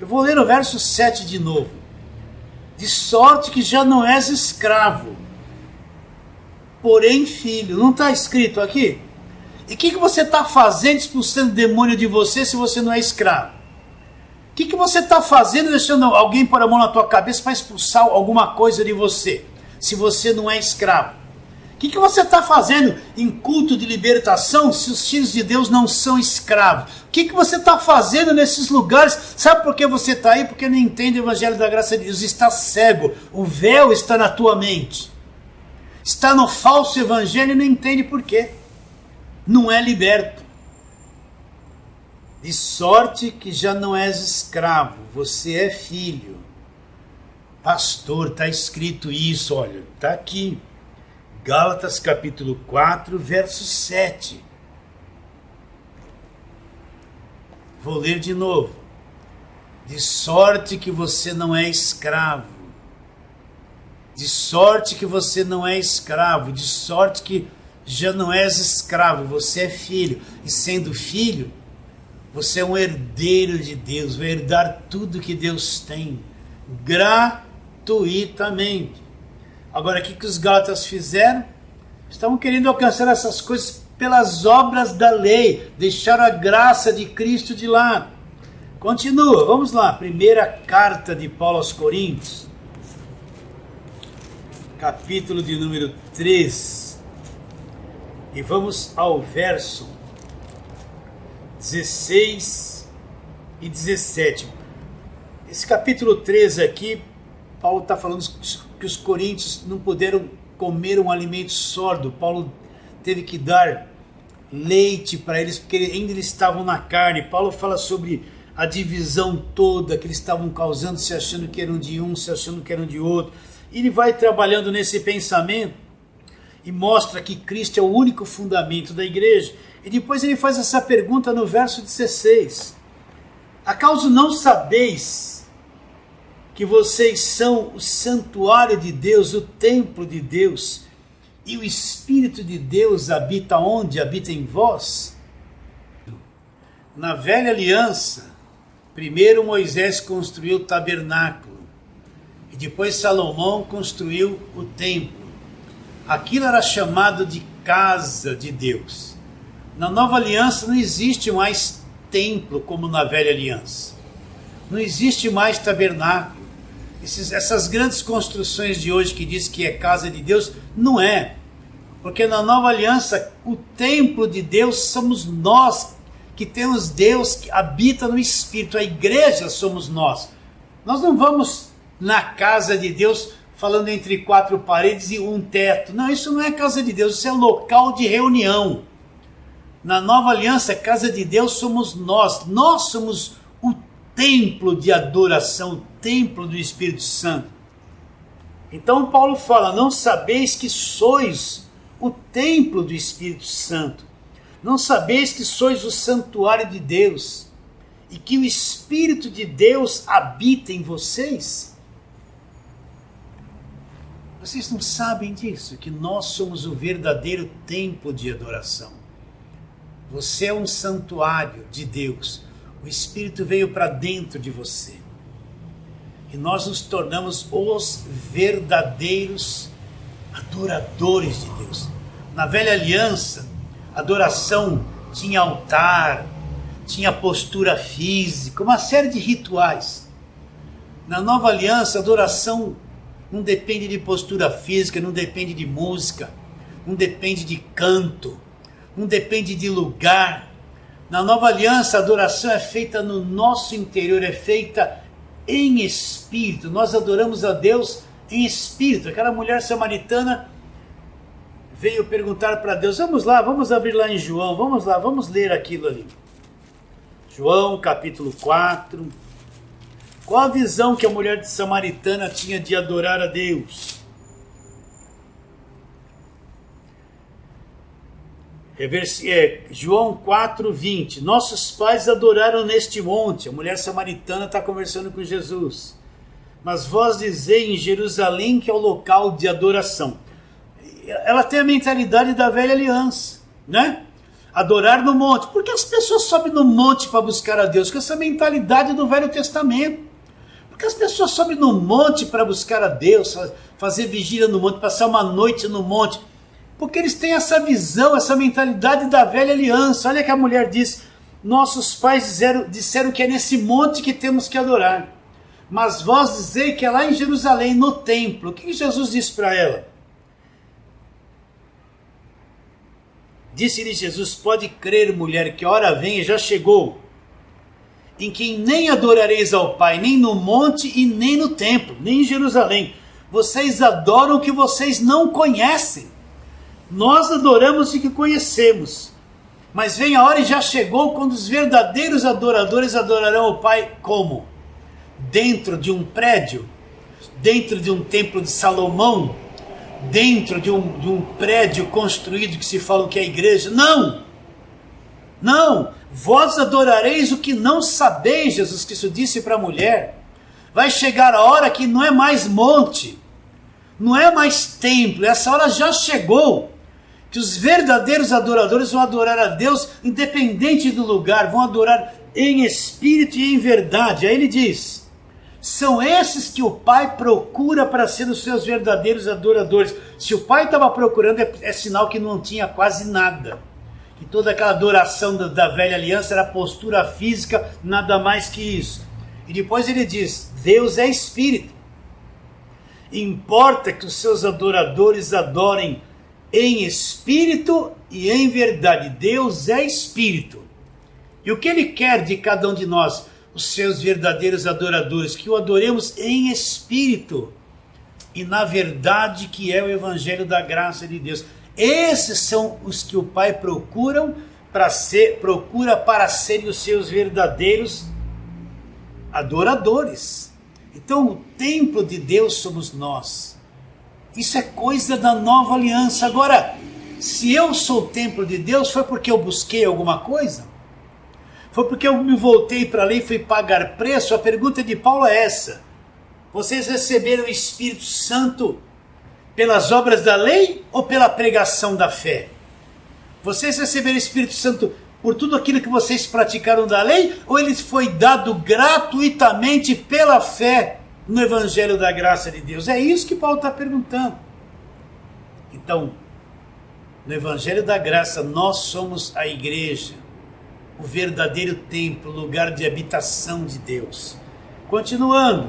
eu vou ler o verso 7 de novo. De sorte que já não és escravo, porém filho. Não está escrito aqui? E o que você está fazendo expulsando o demônio de você se você não é escravo? O que você está fazendo deixando alguém pôr a mão na tua cabeça para expulsar alguma coisa de você, se você não é escravo? O que você está fazendo em culto de libertação se os filhos de Deus não são escravos? O que você está fazendo nesses lugares? Sabe por que você está aí? Porque não entende o Evangelho da Graça de Deus. Está cego. O véu está na tua mente. Está no falso Evangelho e não entende por quê. Não é liberto. De sorte que já não és escravo, você é filho. Pastor, está escrito isso, olha, está aqui. Gálatas capítulo 4, verso 7. Vou ler de novo. De sorte que você não é escravo. De sorte que você não é escravo. De sorte que já não és escravo. Você é filho. E sendo filho, você é um herdeiro de Deus. Vai herdar tudo que Deus tem. Gratuitamente. Agora, o que os Gálatas fizeram? Estavam querendo alcançar essas coisas pelas obras da lei. Deixaram a graça de Cristo de lado. Continua, vamos lá. Primeira carta de Paulo aos Coríntios. Capítulo de número 3. E vamos ao verso 16 e 17. Esse capítulo 3 aqui, Paulo está falando que os coríntios não puderam comer um alimento sólido. Paulo teve que dar leite para eles, porque ainda eles estavam na carne. Paulo fala sobre a divisão toda que eles estavam causando, se achando que eram de um, se achando que eram de outro. E ele vai trabalhando nesse pensamento e mostra que Cristo é o único fundamento da igreja. E depois ele faz essa pergunta no verso 16. Acaso não sabeis que vocês são o santuário de Deus, o templo de Deus, e o Espírito de Deus habita onde? Habita em vós? Na velha aliança, primeiro Moisés construiu o tabernáculo, e depois Salomão construiu o templo. Aquilo era chamado de casa de Deus. Na nova aliança não existe mais templo como na velha aliança. Não existe mais tabernáculo. Essas grandes construções de hoje que diz que é casa de Deus, não é. Porque na nova aliança, o templo de Deus somos nós, que temos Deus que habita no Espírito. A igreja somos nós. Nós não vamos na casa de Deus falando entre quatro paredes e um teto. Não, isso não é casa de Deus, isso é local de reunião. Na nova aliança, casa de Deus somos nós. Nós somos o templo de adoração, o templo do Espírito Santo. Então Paulo fala, não sabeis que sois o templo do Espírito Santo? Não sabeis que sois o santuário de Deus e que o Espírito de Deus habita em vocês? Vocês não sabem disso, que nós somos o verdadeiro templo de adoração. Você é um santuário de Deus. O Espírito veio para dentro de você. E nós nos tornamos os verdadeiros adoradores de Deus. Na velha aliança, a adoração tinha altar, tinha postura física, uma série de rituais. Na nova aliança, a adoração não depende de postura física, não depende de música, não depende de canto, não depende de lugar. Na nova aliança, a adoração é feita no nosso interior, é feita em espírito. Nós adoramos a Deus em espírito. Aquela mulher samaritana veio perguntar para Deus, vamos lá, vamos abrir lá em João, vamos lá, vamos ler aquilo ali. João capítulo 4. Qual a visão que a mulher samaritana tinha de adorar a Deus? João 4:20. Nossos pais adoraram neste monte. A mulher samaritana está conversando com Jesus. Mas vós dizei em Jerusalém que é o local de adoração. Ela tem a mentalidade da velha aliança, né? Adorar no monte. Por que as pessoas sobem no monte para buscar a Deus? Com essa mentalidade do Velho Testamento. Por que as pessoas sobem no monte para buscar a Deus, fazer vigília no monte, passar uma noite no monte? Porque eles têm essa visão, essa mentalidade da velha aliança. Olha que a mulher diz, nossos pais disseram que é nesse monte que temos que adorar. Mas vós dizei que é lá em Jerusalém, no templo. O que Jesus disse para ela? Disse-lhe Jesus, pode crer, mulher, que a hora vem e já chegou, em que nem adorareis ao Pai, nem no monte e nem no templo, nem em Jerusalém. Vocês adoram o que vocês não conhecem. Nós adoramos o que conhecemos. Mas vem a hora e já chegou quando os verdadeiros adoradores adorarão o Pai como? Dentro de um prédio? Dentro de um templo de Salomão? Dentro de um prédio construído que se fala que é a igreja? Não! Não! Vós adorareis o que não sabeis, Jesus Cristo disse para a mulher. Vai chegar a hora que não é mais monte, não é mais templo, essa hora já chegou, que os verdadeiros adoradores vão adorar a Deus independente do lugar, vão adorar em espírito e em verdade. Aí ele diz, são esses que o Pai procura para ser os seus verdadeiros adoradores. Se o Pai estava procurando, é sinal que não tinha quase nada. Que toda aquela adoração da velha aliança era postura física, nada mais que isso. E depois ele diz, Deus é espírito. Importa que os seus adoradores adorem em espírito e em verdade. Deus é espírito. E o que ele quer de cada um de nós, os seus verdadeiros adoradores? Que o adoremos em espírito e na verdade, que é o evangelho da graça de Deus. Esses são os que o Pai procura para serem os seus verdadeiros adoradores. Então o templo de Deus somos nós. Isso é coisa da nova aliança. Agora, se eu sou o templo de Deus, foi porque eu busquei alguma coisa? Foi porque eu me voltei para a lei e fui pagar preço? A pergunta de Paulo é essa. Vocês receberam o Espírito Santo pelas obras da lei ou pela pregação da fé? Vocês receberam o Espírito Santo por tudo aquilo que vocês praticaram da lei, ou ele foi dado gratuitamente pela fé no Evangelho da graça de Deus? É isso que Paulo está perguntando. Então, no Evangelho da graça, nós somos a igreja, o verdadeiro templo, lugar de habitação de Deus. Continuando,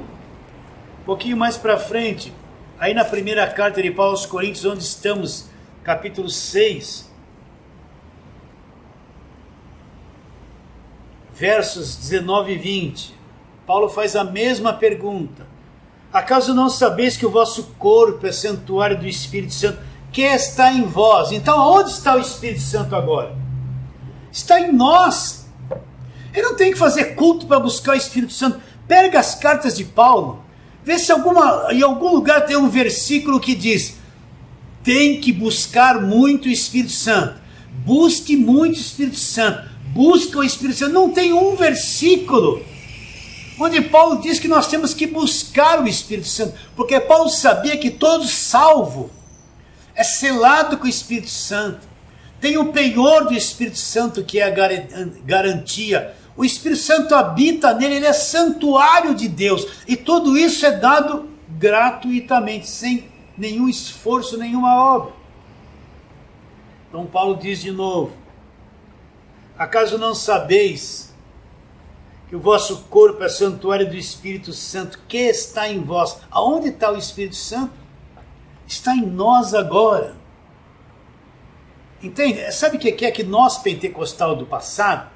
um pouquinho mais para frente, aí na primeira carta de Paulo aos Coríntios, onde estamos, capítulo 6, versos 19 e 20, Paulo faz a mesma pergunta. Acaso não sabeis que o vosso corpo é santuário do Espírito Santo, que está em vós? Então, onde está o Espírito Santo agora? Está em nós. Ele não tem que fazer culto para buscar o Espírito Santo. Pega as cartas de Paulo, vê se em algum lugar tem um versículo que diz, tem que buscar muito o Espírito Santo. Busque muito o Espírito Santo. Busca o Espírito Santo. Não tem um versículo onde Paulo diz que nós temos que buscar o Espírito Santo, porque Paulo sabia que todo salvo é selado com o Espírito Santo. Tem o penhor do Espírito Santo, que é a garantia. O Espírito Santo habita nele, ele é santuário de Deus. E tudo isso é dado gratuitamente, sem nenhum esforço, nenhuma obra. Então Paulo diz de novo, acaso não sabeis que o vosso corpo é santuário do Espírito Santo, que está em vós? Aonde está o Espírito Santo? Está em nós agora. Entende? Sabe o que é que nós, pentecostal do passado,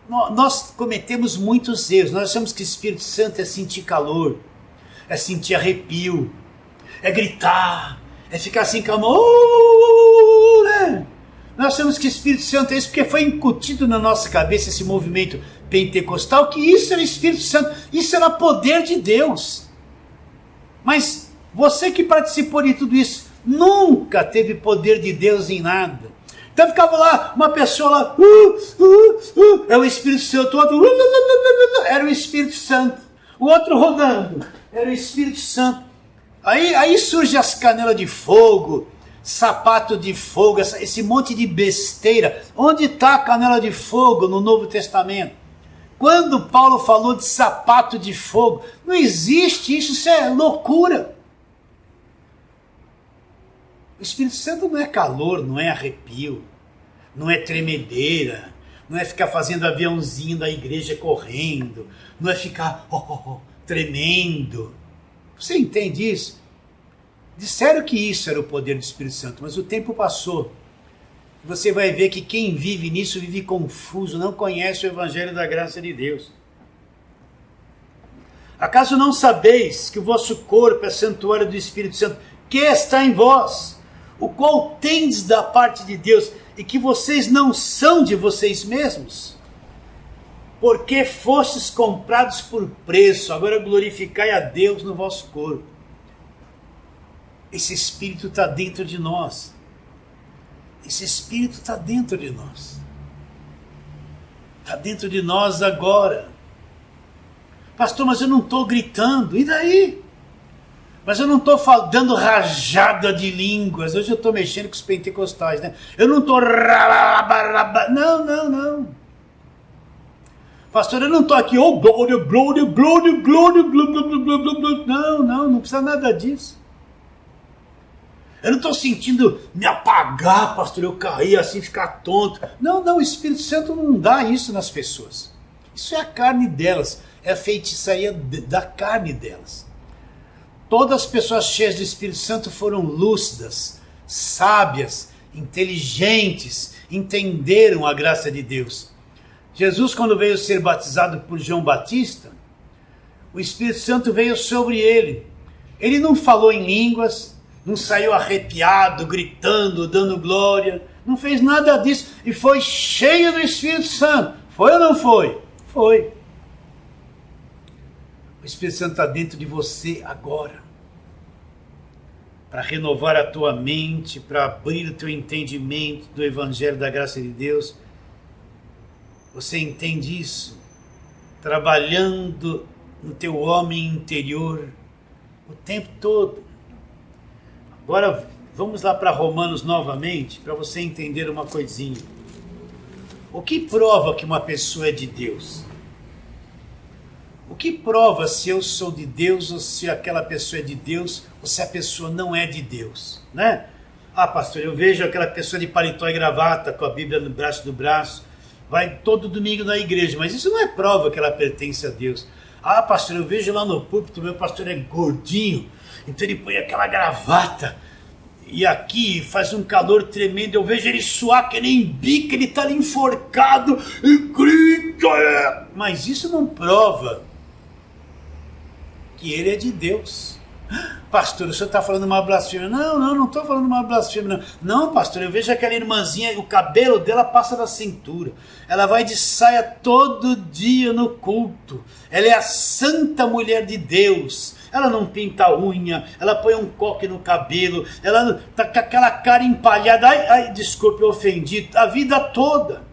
nós cometemos muitos erros. Nós achamos que o Espírito Santo é sentir calor, é sentir arrepio, é gritar, é ficar assim com a mão, né? Nós achamos que o Espírito Santo é isso porque foi incutido na nossa cabeça esse movimento pentecostal, que isso era o Espírito Santo, isso era poder de Deus. Mas você que participou de tudo isso, nunca teve poder de Deus em nada. Então ficava lá, uma pessoa lá, é o Espírito Santo, o outro, era o Espírito Santo, o outro rodando, era o Espírito Santo. Aí surge as canelas de fogo, sapato de fogo, esse monte de besteira. Onde está a canela de fogo no Novo Testamento? Quando Paulo falou de sapato de fogo, não existe isso, isso é loucura. O Espírito Santo não é calor, não é arrepio, não é tremedeira, não é ficar fazendo aviãozinho da igreja correndo, não é ficar tremendo. Você entende isso? Disseram que isso era o poder do Espírito Santo, mas o tempo passou. Você vai ver que quem vive nisso vive confuso, não conhece o Evangelho da graça de Deus. Acaso não sabeis que o vosso corpo é santuário do Espírito Santo, que está em vós, o qual tendes da parte de Deus, e que vocês não são de vocês mesmos? Porque fostes comprados por preço, agora glorificai a Deus no vosso corpo. Esse Espírito está dentro de nós. Esse Espírito está dentro de nós. Está dentro de nós agora. Pastor, mas eu não estou gritando. E daí? Mas eu não estou dando rajada de línguas. Hoje eu estou mexendo com os pentecostais, né? Eu não estou... Não. Pastor, eu não estou aqui, oh, glória. Não precisa nada disso. Eu não estou sentindo me apagar, pastor, eu cair assim, ficar tonto. Não, o Espírito Santo não dá isso nas pessoas. Isso é a carne delas, é a feitiçaria da carne delas. Todas as pessoas cheias do Espírito Santo foram lúcidas, sábias, inteligentes, entenderam a graça de Deus. Jesus, quando veio ser batizado por João Batista, o Espírito Santo veio sobre ele. Ele não falou em línguas, não saiu arrepiado, gritando, dando glória, não fez nada disso e foi cheio do Espírito Santo. Foi ou não foi? Foi. O Espírito Santo está dentro de você agora, para renovar a tua mente, para abrir o teu entendimento do Evangelho da graça de Deus. Você entende isso? Trabalhando no teu homem interior o tempo todo. Agora vamos lá para Romanos novamente, para você entender uma coisinha. O que prova que uma pessoa é de Deus? O que prova se eu sou de Deus ou se aquela pessoa é de Deus ou se a pessoa não é de Deus, né? Ah, pastor, eu vejo aquela pessoa de paletó e gravata com a Bíblia no braço, vai todo domingo na igreja, mas isso não é prova que ela pertence a Deus. Ah, pastor, eu vejo lá no púlpito, meu pastor é gordinho, então ele põe aquela gravata e aqui faz um calor tremendo, eu vejo ele suar que nem bica, ele está ali enforcado e grita. Mas isso não prova que ele é de Deus. Pastor, o senhor está falando uma blasfêmia. Não estou falando uma blasfêmia. Não, pastor, eu vejo aquela irmãzinha, o cabelo dela passa da cintura. Ela vai de saia todo dia no culto. Ela é a santa mulher de Deus. Ela não pinta a unha, ela põe um coque no cabelo, ela está com aquela cara empalhada. Ai, desculpe, eu ofendi. A vida toda.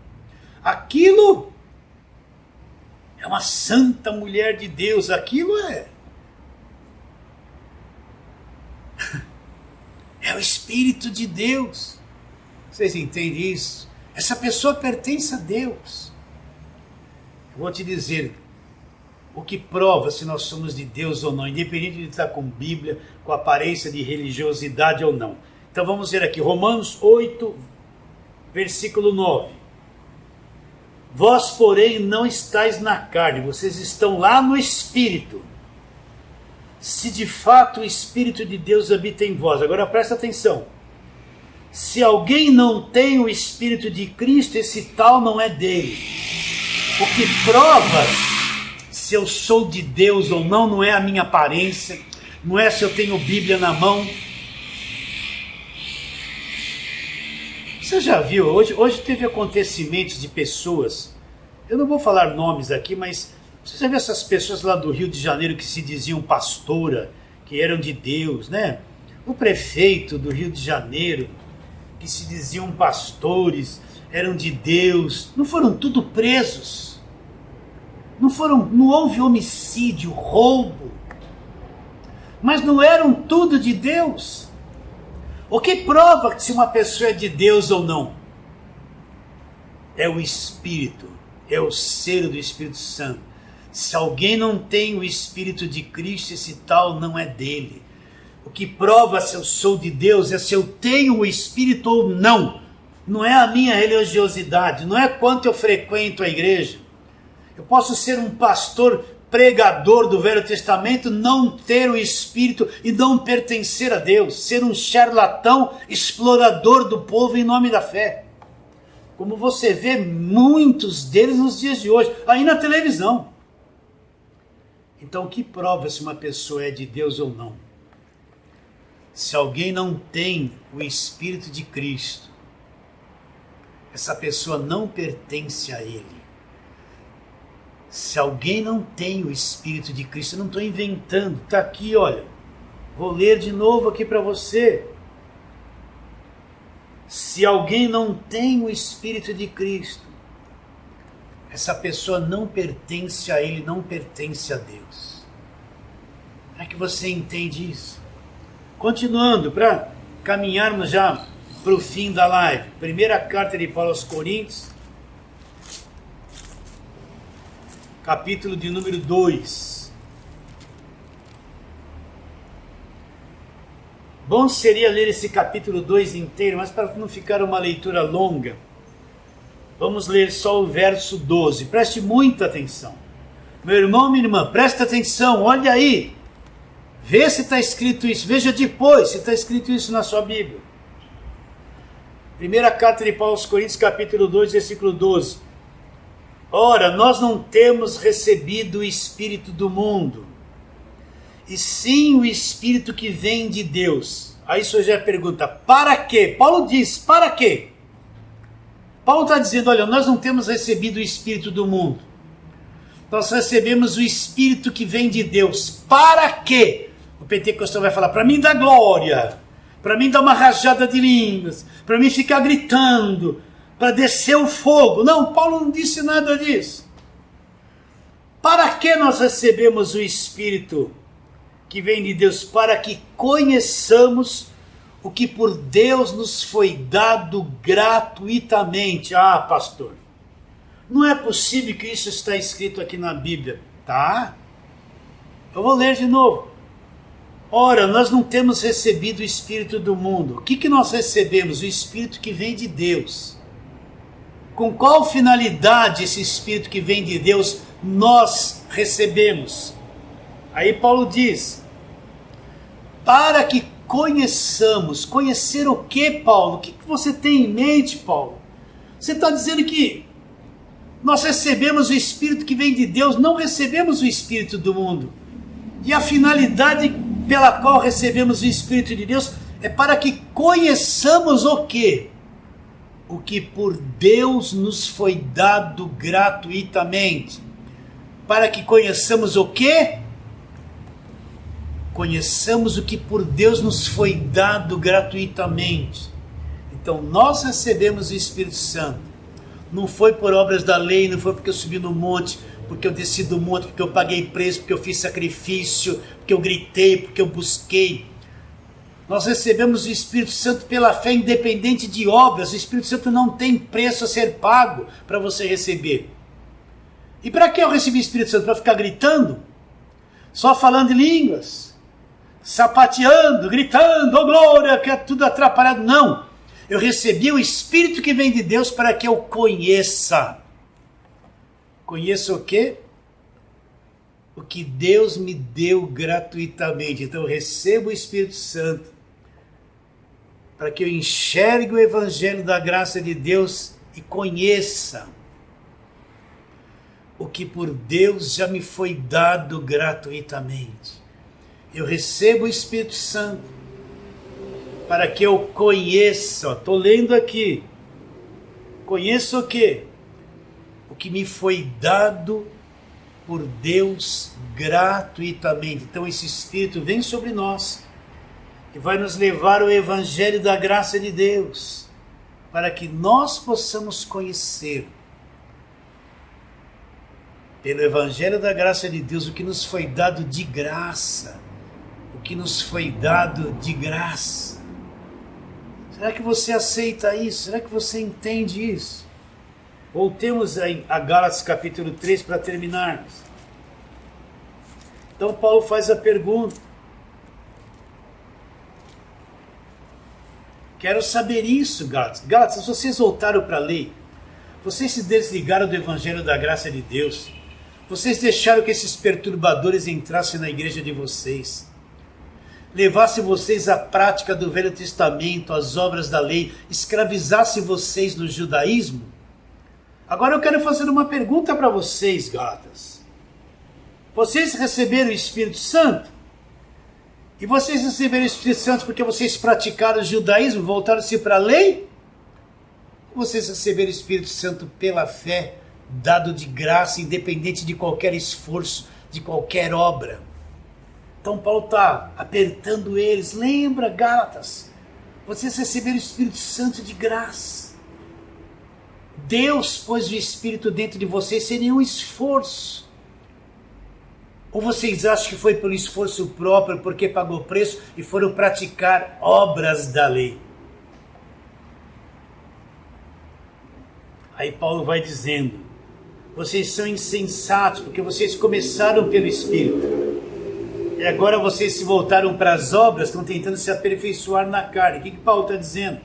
Aquilo é uma santa mulher de Deus. Aquilo é o Espírito de Deus. Vocês entendem isso? Essa pessoa pertence a Deus. Eu vou te dizer o que prova se nós somos de Deus ou não, independente de estar com Bíblia, com aparência de religiosidade ou não. Então vamos ver aqui, Romanos 8, versículo 9. Vós, porém, não estáis na carne, vocês estão lá no Espírito. Se de fato o Espírito de Deus habita em vós. Agora presta atenção. Se alguém não tem o Espírito de Cristo, esse tal não é dele. O que prova se eu sou de Deus ou não, não é a minha aparência, não é se eu tenho Bíblia na mão. Você já viu, hoje teve acontecimentos de pessoas, eu não vou falar nomes aqui, mas você já viu essas pessoas lá do Rio de Janeiro que se diziam pastora, que eram de Deus, né? O prefeito do Rio de Janeiro, que se diziam pastores, eram de Deus, não foram tudo presos? Não houve homicídio, roubo, mas não eram tudo de Deus? O que prova se uma pessoa é de Deus ou não? É o Espírito, é o selo do Espírito Santo. Se alguém não tem o Espírito de Cristo, esse tal não é dele. O que prova se eu sou de Deus é se eu tenho o Espírito ou não. Não é a minha religiosidade, não é quanto eu frequento a igreja. Eu posso ser um pastor pregador do Velho Testamento, não ter o Espírito e não pertencer a Deus, ser um charlatão explorador do povo em nome da fé. Como você vê muitos deles nos dias de hoje, aí na televisão. Então o que prova se uma pessoa é de Deus ou não? Se alguém não tem o Espírito de Cristo, essa pessoa não pertence a Ele. Se alguém não tem o Espírito de Cristo, eu não estou inventando, está aqui, olha, vou ler de novo aqui para você. Se alguém não tem o Espírito de Cristo, essa pessoa não pertence a ele, não pertence a Deus. É que você entende isso? Continuando, para caminharmos já para o fim da live. Primeira carta de Paulo aos Coríntios, capítulo de número 2. Bom seria ler esse capítulo 2 inteiro, mas para não ficar uma leitura longa, vamos ler só o verso 12. Preste muita atenção. Meu irmão, minha irmã, presta atenção, olha aí. Vê se está escrito isso, veja depois se está escrito isso na sua Bíblia. Primeira carta de Paulo aos Coríntios, capítulo 2, versículo 12. Ora, nós não temos recebido o Espírito do mundo, e sim o Espírito que vem de Deus. Aí surge a pergunta, para quê? Paulo diz, para quê? Paulo está dizendo, olha, nós não temos recebido o Espírito do mundo. Nós recebemos o Espírito que vem de Deus. Para quê? O pentecostal vai falar, para mim dar glória, para mim dar uma rajada de línguas, para mim ficar gritando, para descer o fogo. Não, Paulo não disse nada disso. Para que nós recebemos o Espírito que vem de Deus? Para que conheçamos o que por Deus nos foi dado gratuitamente. Ah, pastor, não é possível que isso está escrito aqui na Bíblia. Tá? Eu vou ler de novo. Ora, nós não temos recebido o Espírito do mundo. O que nós recebemos? O Espírito que vem de Deus. Com qual finalidade esse Espírito que vem de Deus nós recebemos? Aí Paulo diz, para que conheçamos. Conhecer o que, Paulo? O que você tem em mente, Paulo? Você está dizendo que nós recebemos o Espírito que vem de Deus, não recebemos o Espírito do mundo. E a finalidade pela qual recebemos o Espírito de Deus é para que conheçamos o quê? O que por Deus nos foi dado gratuitamente. Para que conheçamos o quê? Conheçamos o que por Deus nos foi dado gratuitamente. Então nós recebemos o Espírito Santo. Não foi por obras da lei, não foi porque eu subi no monte, porque eu desci do monte, porque eu paguei preço, porque eu fiz sacrifício, porque eu gritei, porque eu busquei. Nós recebemos o Espírito Santo pela fé, independente de obras. O Espírito Santo não tem preço a ser pago para você receber. E para que eu recebi o Espírito Santo? Para ficar gritando? Só falando em línguas? Sapateando, gritando, oh glória, que é tudo atrapalhado? Não. Eu recebi o Espírito que vem de Deus para que eu conheça. Conheça o quê? O que Deus me deu gratuitamente. Então eu recebo o Espírito Santo para que eu enxergue o Evangelho da graça de Deus e conheça o que por Deus já me foi dado gratuitamente. Eu recebo o Espírito Santo para que eu conheça. Estou lendo aqui. Conheça o quê? O que me foi dado por Deus gratuitamente. Então esse Espírito vem sobre nós e vai nos levar ao Evangelho da graça de Deus, para que nós possamos conhecer pelo Evangelho da graça de Deus o que nos foi dado de graça. O que nos foi dado de graça. Será que você aceita isso? Será que você entende isso? Voltemos a Gálatas capítulo 3 para terminarmos. Então Paulo faz a pergunta. Quero saber isso, Gálatas. Gálatas, vocês voltaram para a lei. Vocês se desligaram do Evangelho da graça de Deus. Vocês deixaram que esses perturbadores entrassem na igreja de vocês. Levasse vocês à prática do Velho Testamento, as obras da lei, escravizasse vocês no judaísmo. Agora eu quero fazer uma pergunta para vocês, Gálatas. Vocês receberam o Espírito Santo? E vocês receberam o Espírito Santo porque vocês praticaram o judaísmo, voltaram-se para a lei? Ou vocês receberam o Espírito Santo pela fé, dado de graça, independente de qualquer esforço, de qualquer obra? Então Paulo está apertando eles. Lembra, Gálatas, vocês receberam o Espírito Santo de graça, Deus pôs o Espírito dentro de vocês sem nenhum esforço. Ou vocês acham que foi pelo esforço próprio, porque pagou preço e foram praticar obras da lei? Aí Paulo vai dizendo, vocês são insensatos, porque vocês começaram pelo Espírito. E agora vocês se voltaram para as obras, estão tentando se aperfeiçoar na carne. O que Paulo está dizendo?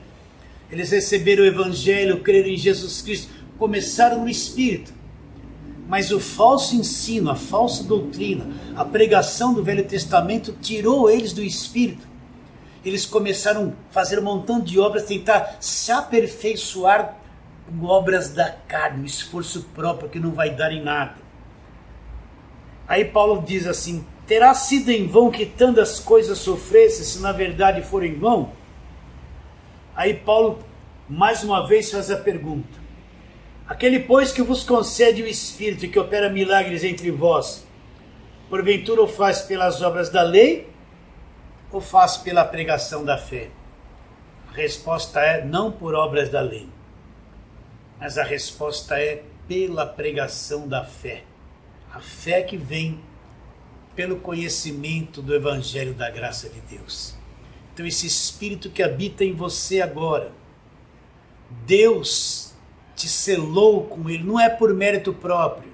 Eles receberam o Evangelho, creram em Jesus Cristo, começaram no Espírito. Mas o falso ensino, a falsa doutrina, a pregação do Velho Testamento tirou eles do Espírito. Eles começaram a fazer um montão de obras, tentar se aperfeiçoar com obras da carne, um esforço próprio que não vai dar em nada. Aí Paulo diz assim, terá sido em vão que tantas coisas sofresse, se na verdade for em vão? Aí Paulo, mais uma vez, faz a pergunta. Aquele, pois, que vos concede o Espírito e que opera milagres entre vós, porventura o faz pelas obras da lei ou faz pela pregação da fé? A resposta é não por obras da lei, mas a resposta é pela pregação da fé. A fé que vem pelo conhecimento do Evangelho da graça de Deus. Então esse Espírito que habita em você agora, Deus te selou com ele, não é por mérito próprio,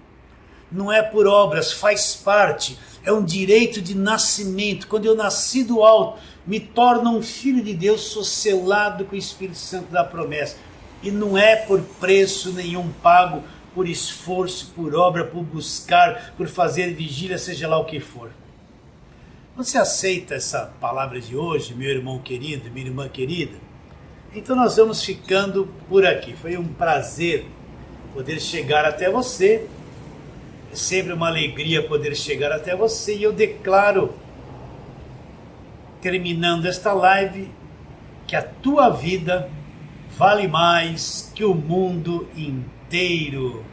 não é por obras, faz parte, é um direito de nascimento. Quando eu nasci do alto, me torno um filho de Deus, sou selado com o Espírito Santo da promessa. E não é por preço nenhum pago, por esforço, por obra, por buscar, por fazer vigília, seja lá o que for. Você aceita essa palavra de hoje, meu irmão querido, minha irmã querida? Então nós vamos ficando por aqui. Foi um prazer poder chegar até você. É sempre uma alegria poder chegar até você. E eu declaro, terminando esta live, que a tua vida vale mais que o mundo inteiro.